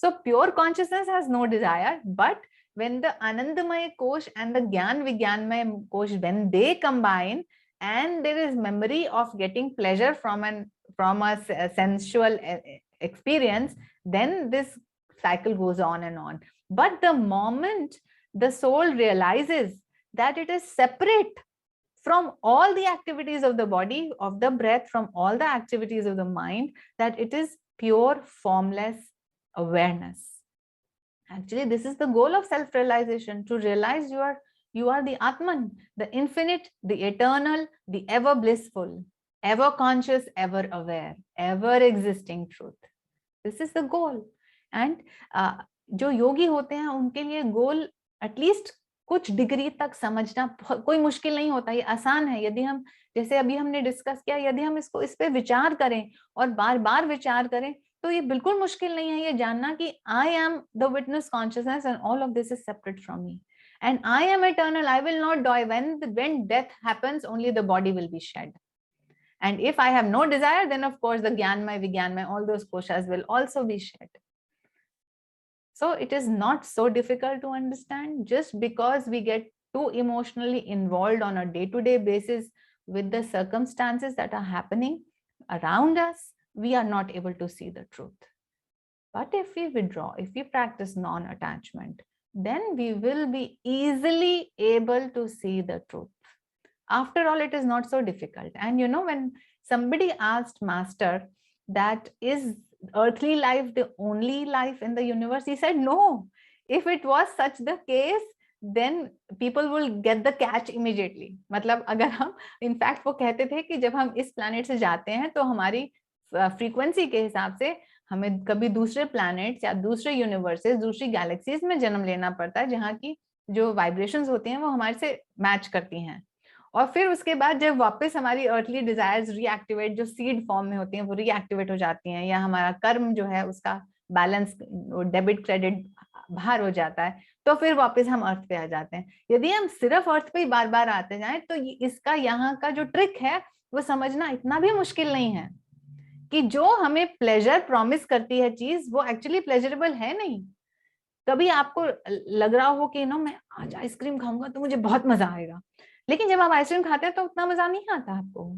So pure consciousness has no desire, but when the Anandamaya Kosh and the Gyan Vijnanamaya Kosh, when they combine, and there is memory of getting pleasure from a sensual experience, then this cycle goes on and on. But the moment the soul realizes that it is separate from all the activities of the body, of the breath, from all the activities of the mind, that it is pure formless awareness. Actually, this is the goal of self-realization, to realize you are the Atman, the infinite, the eternal, the ever blissful, ever conscious, ever aware, ever existing truth. This is the goal. And जो योगी होते हैं उनके लिए गोल at least कुछ degree तक समझना कोई मुश्किल नहीं होता, ये आसान है। यदि हम, जैसे अभी हमने डिस्कस किया, यदि हम इसको इस पे विचार करें और बार बार विचार करें, तो ये बिल्कुल मुश्किल नहीं है ये जानना कि I am the witness consciousness and all of this is separate from me, and I am eternal, I will not die. When death happens, only the body will be shed. And if I have no desire, then of course the Gyanmaya, Vijnanmaya, all those koshas will also be shed. So it is not so difficult to understand. Just because we get too emotionally involved on a day-to-day basis with the circumstances that are happening around us, we are not able to see the truth. But if we withdraw, if we practice non-attachment, then we will be easily able to see the truth. After all, it is not so difficult. And you know, when somebody asked Master that is earthly life the only life in the universe, he said no. If it was such the case, then people will get the catch immediately. मतलब अगर हम, in fact वो कहते थे कि जब हम इस प्लैनेट से जाते हैं तो हमारी फ्रीक्वेंसी के हिसाब से हमें कभी दूसरे प्लैनेट्स या दूसरे यूनिवर्सेस, दूसरी गैलेक्सीज में जन्म लेना पड़ता है, जहाँ की जो वाइब्रेशंस होती हैं वो हमारे से मैच करती हैं। और फिर उसके बाद जब वापस हमारी अर्थली डिजायर्स रीएक्टिवेट, जो सीड फॉर्म में होती हैं, वो रीएक्टिवेट हो जाती हैं, या हमारा कर्म जो है उसका बैलेंस, डेबिट क्रेडिट बाहर हो जाता है, तो फिर वापस हम अर्थ पे आ जाते हैं। यदि हम सिर्फ अर्थ पे ही बार बार आते जाएं तो इसका यहाँ का जो ट्रिक है वो समझना इतना भी मुश्किल नहीं है कि जो हमें प्लेजर प्रॉमिस करती है चीज, वो एक्चुअली प्लेजरेबल है नहीं। कभी आपको लग रहा हो कि नो मैं आज आइसक्रीम खाऊंगा तो मुझे बहुत मजा आएगा, लेकिन जब आप आइसक्रीम खाते हैं तो उतना मजा नहीं आता आपको।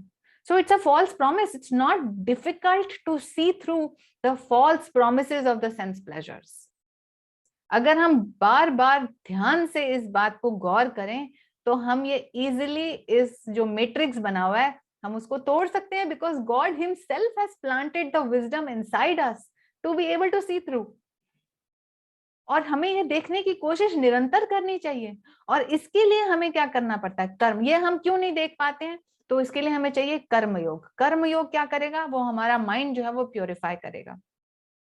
So it's a false promise. It's not difficult to see through the false promises of the sense pleasures. अगर हम बार बार ध्यान से इस बात को गौर करें तो हम ये इजिली इस जो मैट्रिक्स बना हुआ है हम उसको तोड़ सकते हैं, because God himself has planted the wisdom inside us to be able to see through. और हमें ये देखने की कोशिश निरंतर करनी चाहिए। और इसके लिए हमें क्या करना पड़ता है? कर्म। ये हम क्यों नहीं देख पाते हैं? तो इसके लिए हमें चाहिए कर्मयोग। कर्मयोग क्या करेगा? वो हमारा माइंड जो है वो प्योरीफाई करेगा।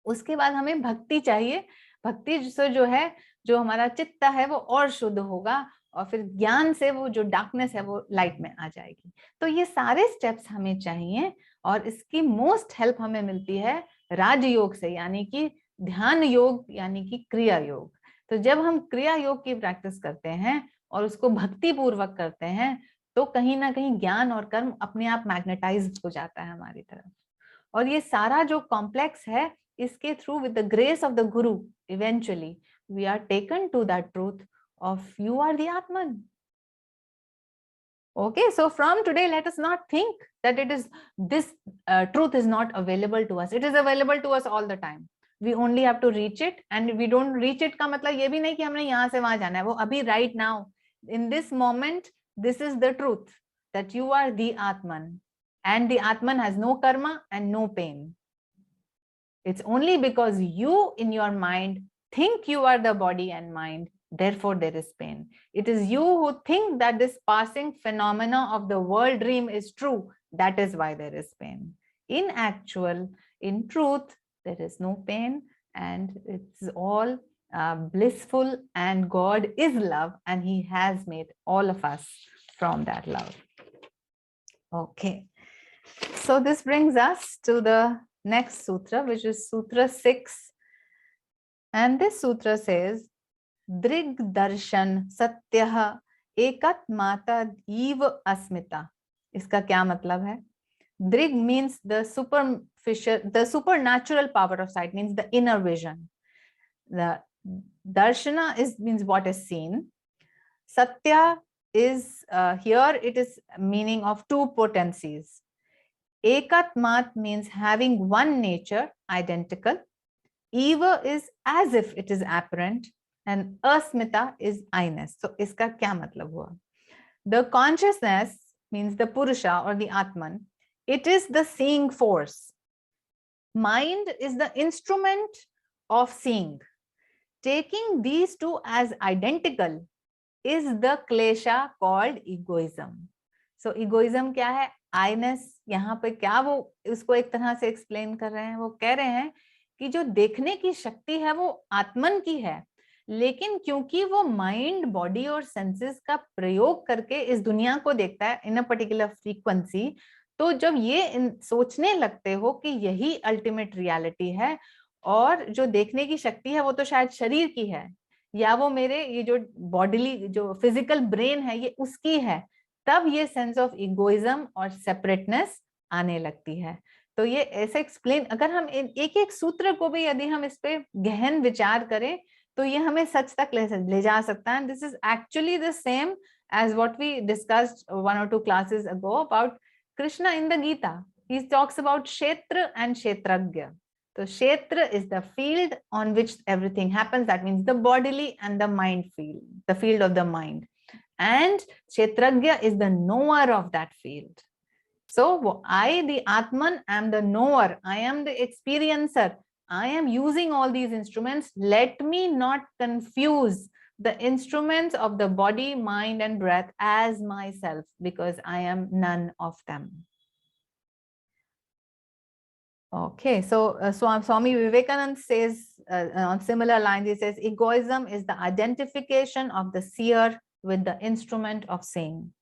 उसके बाद हमें भक्ति चाहिए। भक्ति से जो है, जो हमारा चित्त है वो और शुद्ध होगा, और फिर ज्ञान से वो जो डार्कनेस है वो लाइट में आ जाएगी। तो ये सारे स्टेप्स हमें चाहिए, और इसकी मोस्ट हेल्प हमें मिलती है राजयोग से, यानी कि ध्यान योग, यानी कि क्रिया योग। तो जब हम क्रिया योग की प्रैक्टिस करते हैं और उसको भक्ति पूर्वक करते हैं तो कहीं ना कहीं ज्ञान और कर्म अपने आप मैग्नेटाइज हो जाता है हमारी तरफ। और ये सारा जो कॉम्प्लेक्स है, इसके through with the grace of the guru eventually we are taken to that truth of you are the Atman. Okay, so from today let us not think that it is this truth is not available to us. It is available to us all the time. We only have to reach it, and we don't reach it का मतलब ये भी नहीं कि हमने यहाँ से वहां जाना है। वो अभी right now in this moment this is the truth that you are the Atman, and the Atman has no karma and no pain. It's only because you in your mind think you are the body and mind, therefore there is pain. It is you who think that this passing phenomena of the world dream is true. That is why there is pain. In actual, in truth, there is no pain, and it's all blissful, and God is love, and He has made all of us from that love. Okay, so this brings us to the next sutra, which is Sutra 6. And this sutra says, Drig darshan satyah ekatmata ईव अस्मिता. इसका क्या मतलब है? Drig means the superficial, the supernatural power of sight, means the inner vision. The darshana means what is seen. Satya is here it is meaning of two potencies. Ekatmat means having one nature, identical. Eva is as if it is apparent, and asmita is I-ness. So iska kya matlab hua? The consciousness means the Purusha or the Atman. It is the seeing force. Mind is the instrument of seeing. Taking these two as identical is the klesha called egoism. So egoism क्या है? I-ness. यहाँ पे क्या वो इसको एक तरह से एक्सप्लेन कर रहे हैं? वो कह रहे हैं कि जो देखने की शक्ति है वो आत्मन की है, लेकिन क्योंकि वो माइंड, बॉडी और सेंसेस का प्रयोग करके इस दुनिया को देखता है इन अ पर्टिकुलर फ्रीक्वेंसी, तो जब ये सोचने लगते हो कि यही अल्टीमेट रियलिटी है और जो देखने की शक्ति है वो तो शायद शरीर की है, या वो मेरे ये जो बॉडीली जो फिजिकल ब्रेन है ये उसकी है, तब ये सेंस ऑफ इगोइज्म और सेपरेटनेस आने लगती है। तो ये ऐसे एक्सप्लेन, अगर हम एक एक सूत्र को भी यदि हम इस पे गहन विचार करें तो ये हमें सच तक ले जा सकता है. This is actually the same as what we discussed 1 or 2 classes ago about Krishna in the Gita. He talks about Kshetra and Kshetragya. So Kshetra is the field on which everything happens. That means the bodily and the mind field, the field of the mind. And Kshetragya is the knower of that field. So I, the Atman, am the knower. I am the experiencer. I am using all these instruments. Let me not confuse the instruments of the body, mind, and breath as myself, because I am none of them. Okay, so Swami Vivekananda says on similar lines, he says, egoism is the identification of the seer with the instrument of seeing.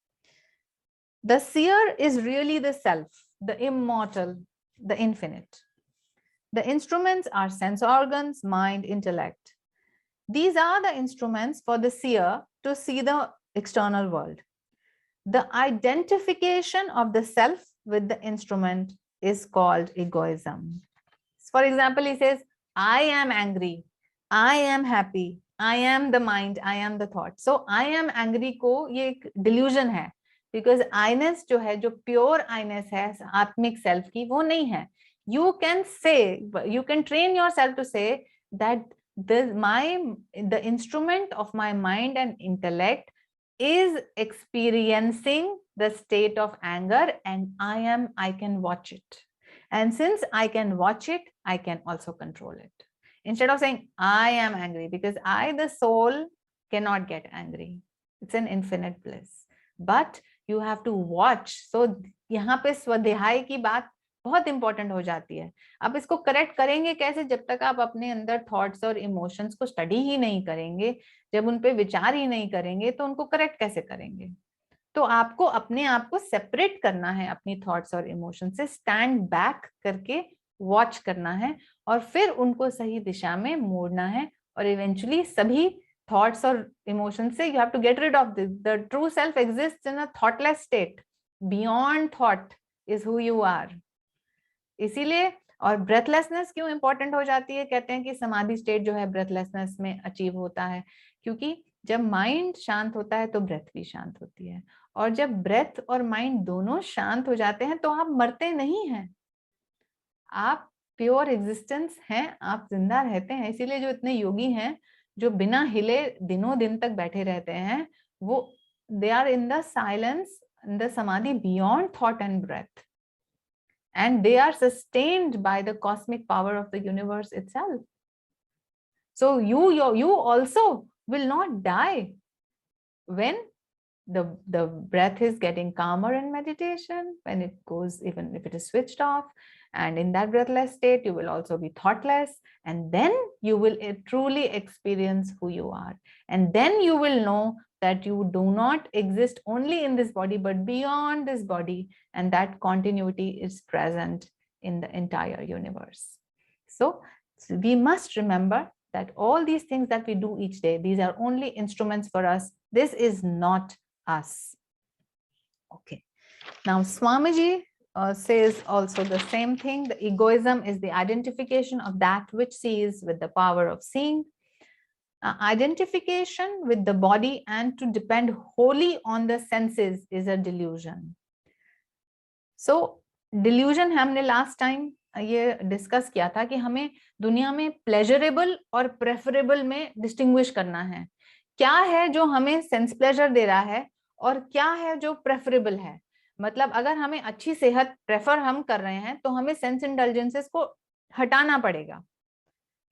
The seer is really the self, the immortal, the infinite. The instruments are sense organs, mind, intellect. These are the instruments for the seer to see the external world. The identification of the self with the instrument is called egoism. For example, he says, I am angry, I am happy, I am the mind, I am the thought. So I am angry को ये एक delusion है, because I-ness जो है, जो pure I-ness है आत्मिक self की, वो नहीं है. You can say, you can train yourself to say that the instrument of my mind and intellect is experiencing the state of anger, and I can watch it. And since I can watch it, I can also control it. Instead of saying I am angry, because I, the soul, cannot get angry. It's an infinite bliss. But you have to watch. So यहाँ पे स्वाध्याय की बात बहुत important हो जाती है. आप इसको करेक्ट करेंगे कैसे? जब तक आप अपने अंदर थॉट्स और इमोशंस को स्टडी ही नहीं करेंगे, जब उन पे विचार ही नहीं करेंगे, तो उनको करेक्ट कैसे करेंगे? तो आपको अपने आप को सेपरेट करना है अपनी थॉट्स और इमोशन से, स्टैंड बैक करके वॉच करना है, और फिर उनको सही दिशा में मोड़ना है. और इवेंचुअली सभी थॉट्स और इमोशन से you have to get rid of this. The true self exists in a thoughtless state. Beyond thought is who you are. इसीलिए, और ब्रेथलेसनेस क्यों इंपॉर्टेंट हो जाती है? कहते हैं कि समाधि स्टेट जो है ब्रेथलेसनेस में अचीव होता है, क्योंकि जब माइंड शांत होता है तो ब्रेथ भी शांत होती है. और जब ब्रेथ और माइंड दोनों शांत हो जाते हैं तो आप मरते नहीं हैं, आप प्योर एग्जिस्टेंस हैं, आप जिंदा रहते हैं. इसीलिए जो इतने योगी हैं जो बिना हिले दिनों दिन तक बैठे रहते हैं, वो they are in the silence, in the samadhi beyond thought and breath, and they are sustained by the cosmic power of the universe itself. So you also will not die when the breath is getting calmer in meditation, when it goes, even if it is switched off. And in that breathless state, you will also be thoughtless, and then you will truly experience who you are. And then you will know that you do not exist only in this body, but beyond this body, and that continuity is present in the entire universe. So we must remember that all these things that we do each day, these are only instruments for us. This is not us. Okay. Now Swamiji says also the same thing. The egoism is the identification of that which sees with the power of seeing. Identification with the body and to depend wholly on the senses is a delusion. So delusion हमने last time ये discuss किया था कि हमें दुनिया में pleasurable और preferable में डिस्टिंग्विश करना है. क्या है जो हमें सेंस प्लेजर दे रहा है और क्या है जो प्रेफरेबल है. मतलब अगर हमें अच्छी सेहत प्रेफर हम कर रहे हैं तो हमें सेंस इंडल्जेंसेस को हटाना पड़ेगा,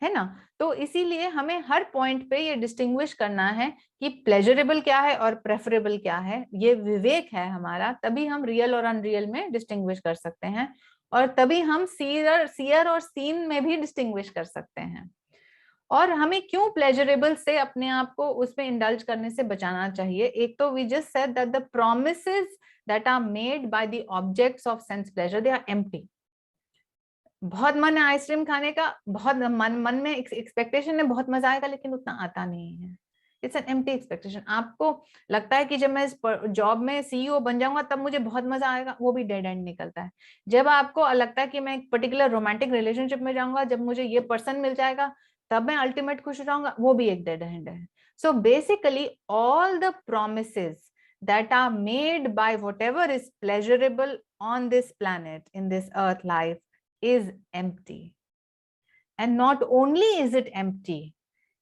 है ना. तो इसीलिए हमें हर पॉइंट पे ये डिस्टिंग्विश करना है कि प्लेजरेबल क्या है और प्रेफरेबल क्या है. ये विवेक है हमारा, तभी हम रियल और अनरियल में डिस्टिंग्विश कर सकते हैं, और तभी हम सीयर और सीन में भी डिस्टिंग्विश कर सकते हैं. और हमें क्यों प्लेजरेबल से अपने आप को उसमें इंडल्ज करने से बचाना चाहिए? एक तो we just said that the promises that are made by the objects of sense pleasure, they are empty. बहुत मन है आइसक्रीम खाने का, बहुत मन में एक्सपेक्टेशन है बहुत मजा आएगा, लेकिन उतना आता नहीं है. It's an empty expectation. आपको लगता है कि जब मैं इस जॉब में सीईओ बन जाऊंगा तब मुझे बहुत मजा आएगा, वो भी डेड एंड निकलता है. जब आपको लगता है कि मैं एक पर्टिकुलर रोमांटिक रिलेशनशिप में जाऊंगा, जब मुझे ये पर्सन मिल जाएगा तब मैं अल्टीमेट खुश रहूंगा, वो भी एक डेड एंड है. So basically all the promises that are made by whatever is pleasurable on this planet, in this earth life, is empty. And not only is it empty,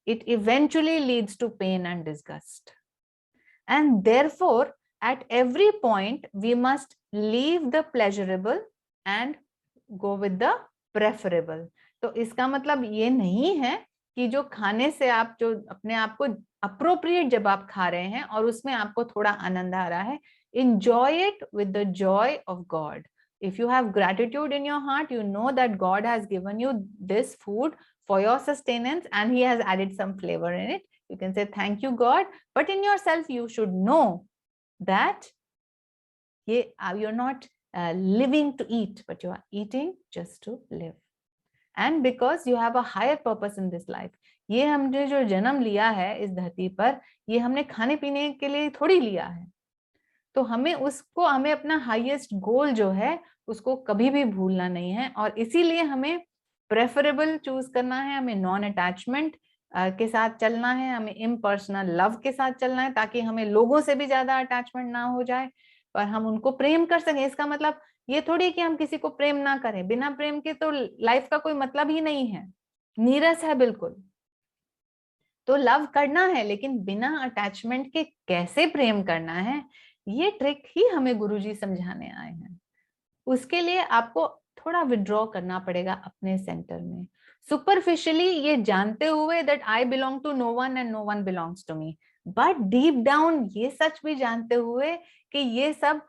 it eventually leads to pain and disgust. And therefore, at every point, we must leave the pleasurable and go with the preferable. तो इसका मतलब ये नहीं है कि जो खाने से आप जो अपने आप को अप्रोप्रिएट जब आप खा रहे हैं और उसमें आपको थोड़ा आनंद आ रहा है, enjoy it with the joy of God. If you have gratitude in your heart, you know that God has given you this food for your sustenance and He has added some flavor in it. You can say thank you God, but in yourself you should know that you're not living to eat, but you are eating just to live. And because you have a higher purpose in this life. ये हमने जो जन्म लिया है इस धरती पर, ये हमने खाने पीने के लिए थोड़ी लिया है. तो हमें अपना हाईएस्ट गोल जो है उसको कभी भी भूलना नहीं है. और इसीलिए हमें प्रेफरेबल चूज करना है, हमें नॉन अटैचमेंट के साथ चलना है, हमें इम्पर्सनल लव के साथ चलना है, ताकि हमें लोगों से भी ज्यादा अटैचमेंट ना हो जाए और हम उनको प्रेम कर सकें. इसका मतलब ये थोड़ी कि हम किसी को प्रेम ना करें. बिना प्रेम के तो लाइफ का कोई मतलब ही नहीं है, नीरस है बिल्कुल. तो लव करना है, लेकिन बिना अटैचमेंट के कैसे प्रेम करना है, ये ट्रिक ही हमें गुरुजी समझाने आए हैं. उसके लिए आपको थोड़ा विड्रॉ करना पड़ेगा अपने सेंटर में. सुपरफिशियली ये जानते हुए that I belong to no one and no one belongs to me, but deep down ये सच भी जानते हुए कि ये सब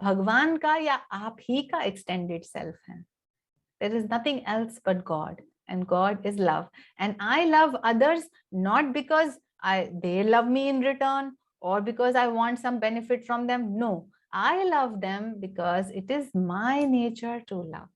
भगवान का या आप ही का एक्सटेंडेड सेल्फ है. There is nothing else but God, and God is love, and I love others not because they love me in return or because I want some benefit from them. No, I love them because it is my nature to love,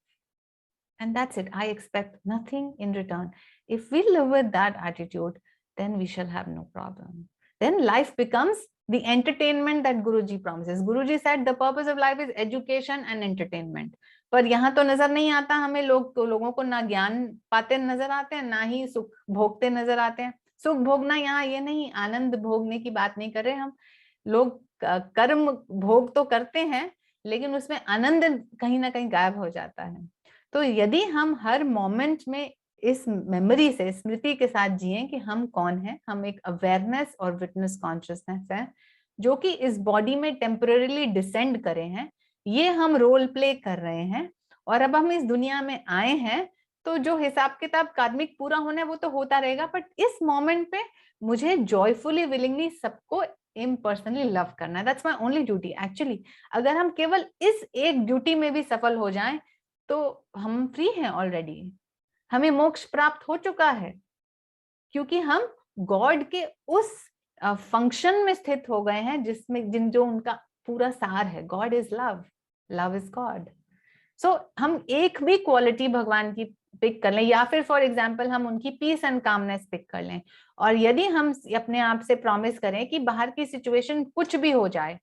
and that's it. I expect nothing in return. If we live with that attitude, then we shall have no problem. Then life becomes the entertainment that Guruji promises. Guruji said the purpose of life is education and entertainment. पर यहाँ तो नजर नहीं आता हमें. लोगों को ना ज्ञान पाते नजर आते हैं, ना ही सुख भोगते नजर आते हैं. सुख भोगना यहाँ ये नहीं, आनंद भोगने की बात नहीं कर रहे हम. लोग कर्म भोग तो करते हैं, लेकिन उसमें आनंद कहीं ना कहीं गायब हो जाता है. तो यदि हम हर मोमेंट में इस मेमोरी से, स्मृति के साथ जिए कि हम कौन हैं, हम एक अवेयरनेस और विटनेस कॉन्शियसनेस है जो कि इस बॉडी में टेम्पररीली डिसेंड करे हैं. ये हम रोल प्ले कर रहे हैं और अब हम इस दुनिया में आए हैं. तो जो हिसाब किताब कार्मिक पूरा होना है वो तो होता रहेगा, बट इस मोमेंट पे मुझे जॉयफुली विलिंगली सबको इम्पर्सनली लव करना है. That's my only duty actually. अगर हम केवल इस एक ड्यूटी में भी सफल हो जाएं तो हम फ्री हैं ऑलरेडी. हमें मोक्ष प्राप्त हो चुका है, क्योंकि हम गॉड के उस फंक्शन में स्थित हो गए हैं जिसमें जो उनका पूरा सार है. God is love, love is God. So हम एक भी क्वालिटी भगवान की पिक कर लें, या फिर फॉर एग्जाम्पल हम उनकी पीस एंड कामनेस पिक कर लें, और यदि हम अपने आप से प्रॉमिस करें कि बाहर की सिचुएशन कुछ भी हो जाए,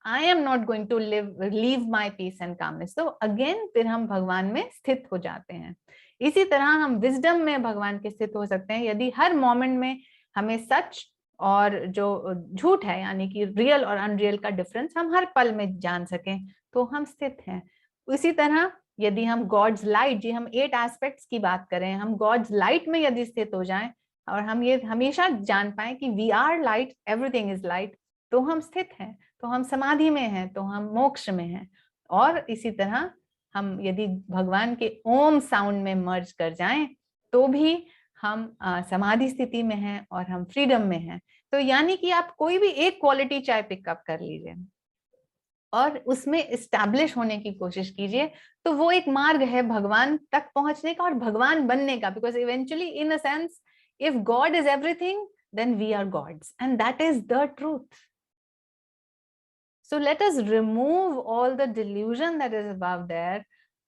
I am not going to leave my peace and calmness, तो अगेन फिर हम भगवान में स्थित हो जाते हैं. इसी तरह हम विजडम में भगवान के स्थित हो सकते हैं यदि हर मोमेंट में हमें सच और जो झूठ है, यानी कि रियल और अनरियल का डिफरेंस हम हर पल में जान सकें, तो हम स्थित हैं. इसी तरह यदि हम गॉड्स लाइट, जी हम 8 एस्पेक्ट्स की बात करें, हम गॉड्स लाइट में यदि स्थित हो जाएं और हम ये हमेशा जान पाए कि we are light, everything is light, तो हम स्थित हैं, तो हम समाधि में हैं, तो हम मोक्ष में हैं. और इसी तरह हम यदि भगवान के ओम साउंड में मर्ज कर जाएं तो भी हम समाधि स्थिति में हैं और हम फ्रीडम में हैं. तो यानी कि आप कोई भी एक क्वालिटी चाहे पिकअप कर लीजिए और उसमें एस्टैब्लिश होने की कोशिश कीजिए, तो वो एक मार्ग है भगवान तक पहुंचने का और भगवान बनने का. Because eventually in a sense if God is everything then we are gods, and that is the truth. So let us remove all the delusion that is above there,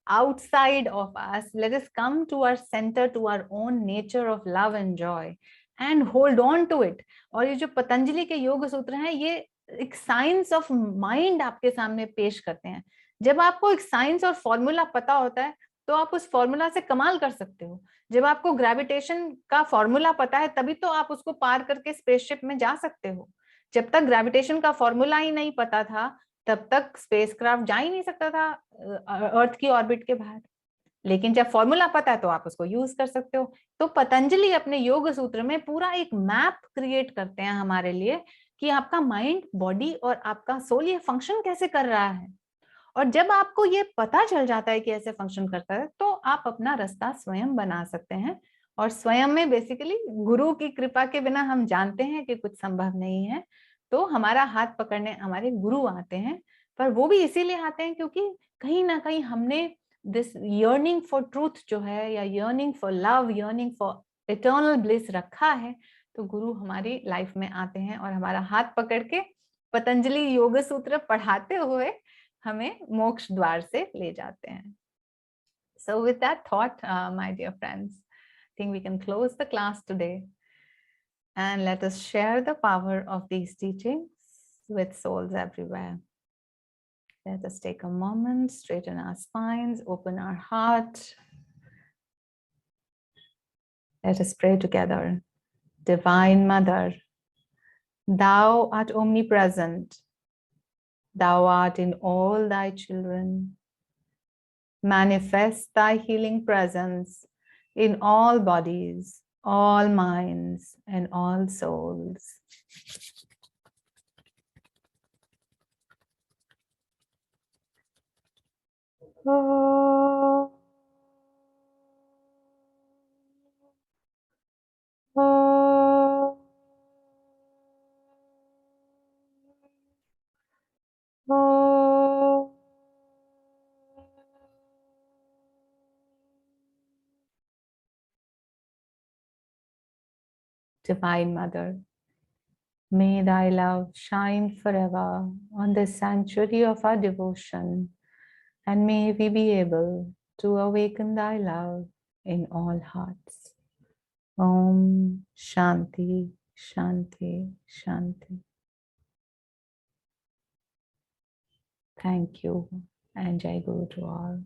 outside of us. Let us come to our center, to our own nature of love and joy, and hold on to it. और ये जो पतंजलि के योग सूत्र हैं, ये एक science of mind आपके सामने पेश करते हैं. जब आपको एक साइंस और फॉर्मूला पता होता है तो आप उस फॉर्मूला से कमाल कर सकते हो। जब आपको ग्रेविटेशन का फॉर्मूला पता है तभी तो आप उसको पार करके स्पेसशिप में जा सकते हो। जब तक ग्रेविटेशन का फॉर्मूला ही नहीं पता था तब तक स्पेसक्राफ्ट जा ही नहीं सकता था अर्थ की ऑर्बिट के बाहर। लेकिन जब फॉर्मूला पता है तो आप उसको यूज कर सकते हो। तो पतंजलि अपने योग सूत्र में पूरा एक मैप क्रिएट करते हैं हमारे लिए कि आपका माइंड, बॉडी और आपका सोल ये फंक्शन कैसे कर रहा है। और जब आपको ये पता चल जाता है कि ऐसे फंक्शन करता है तो आप अपना रास्ता स्वयं बना सकते हैं। और स्वयं में बेसिकली गुरु की कृपा के बिना हम जानते हैं कि कुछ संभव नहीं है। तो हमारा हाथ पकड़ने हमारे गुरु आते हैं, पर वो भी इसीलिए आते हैं क्योंकि कहीं ना कहीं हमने दिस यर्निंग फॉर ट्रूथ जो है, या yearning for love, yearning for eternal bliss रखा है। तो गुरु हमारी लाइफ में आते हैं और हमारा हाथ पकड़ के पतंजलि योग सूत्र पढ़ाते हुए हमें मोक्ष द्वार से ले जाते हैं। So with that thought, my dear friends, I think we can close the class today and let us share the power of these teachings with souls everywhere. Let us take a moment, straighten our spines, open our heart. Let us pray together. Divine Mother, Thou art omnipresent. Thou art in all thy children. Manifest thy healing presence in all bodies, all minds, and all souls. Oh. Oh. Oh. Divine Mother, may thy love shine forever on this sanctuary of our devotion, and may we be able to awaken thy love in all hearts. Om Shanti, Shanti, Shanti. Thank you, and Jai Guru to all.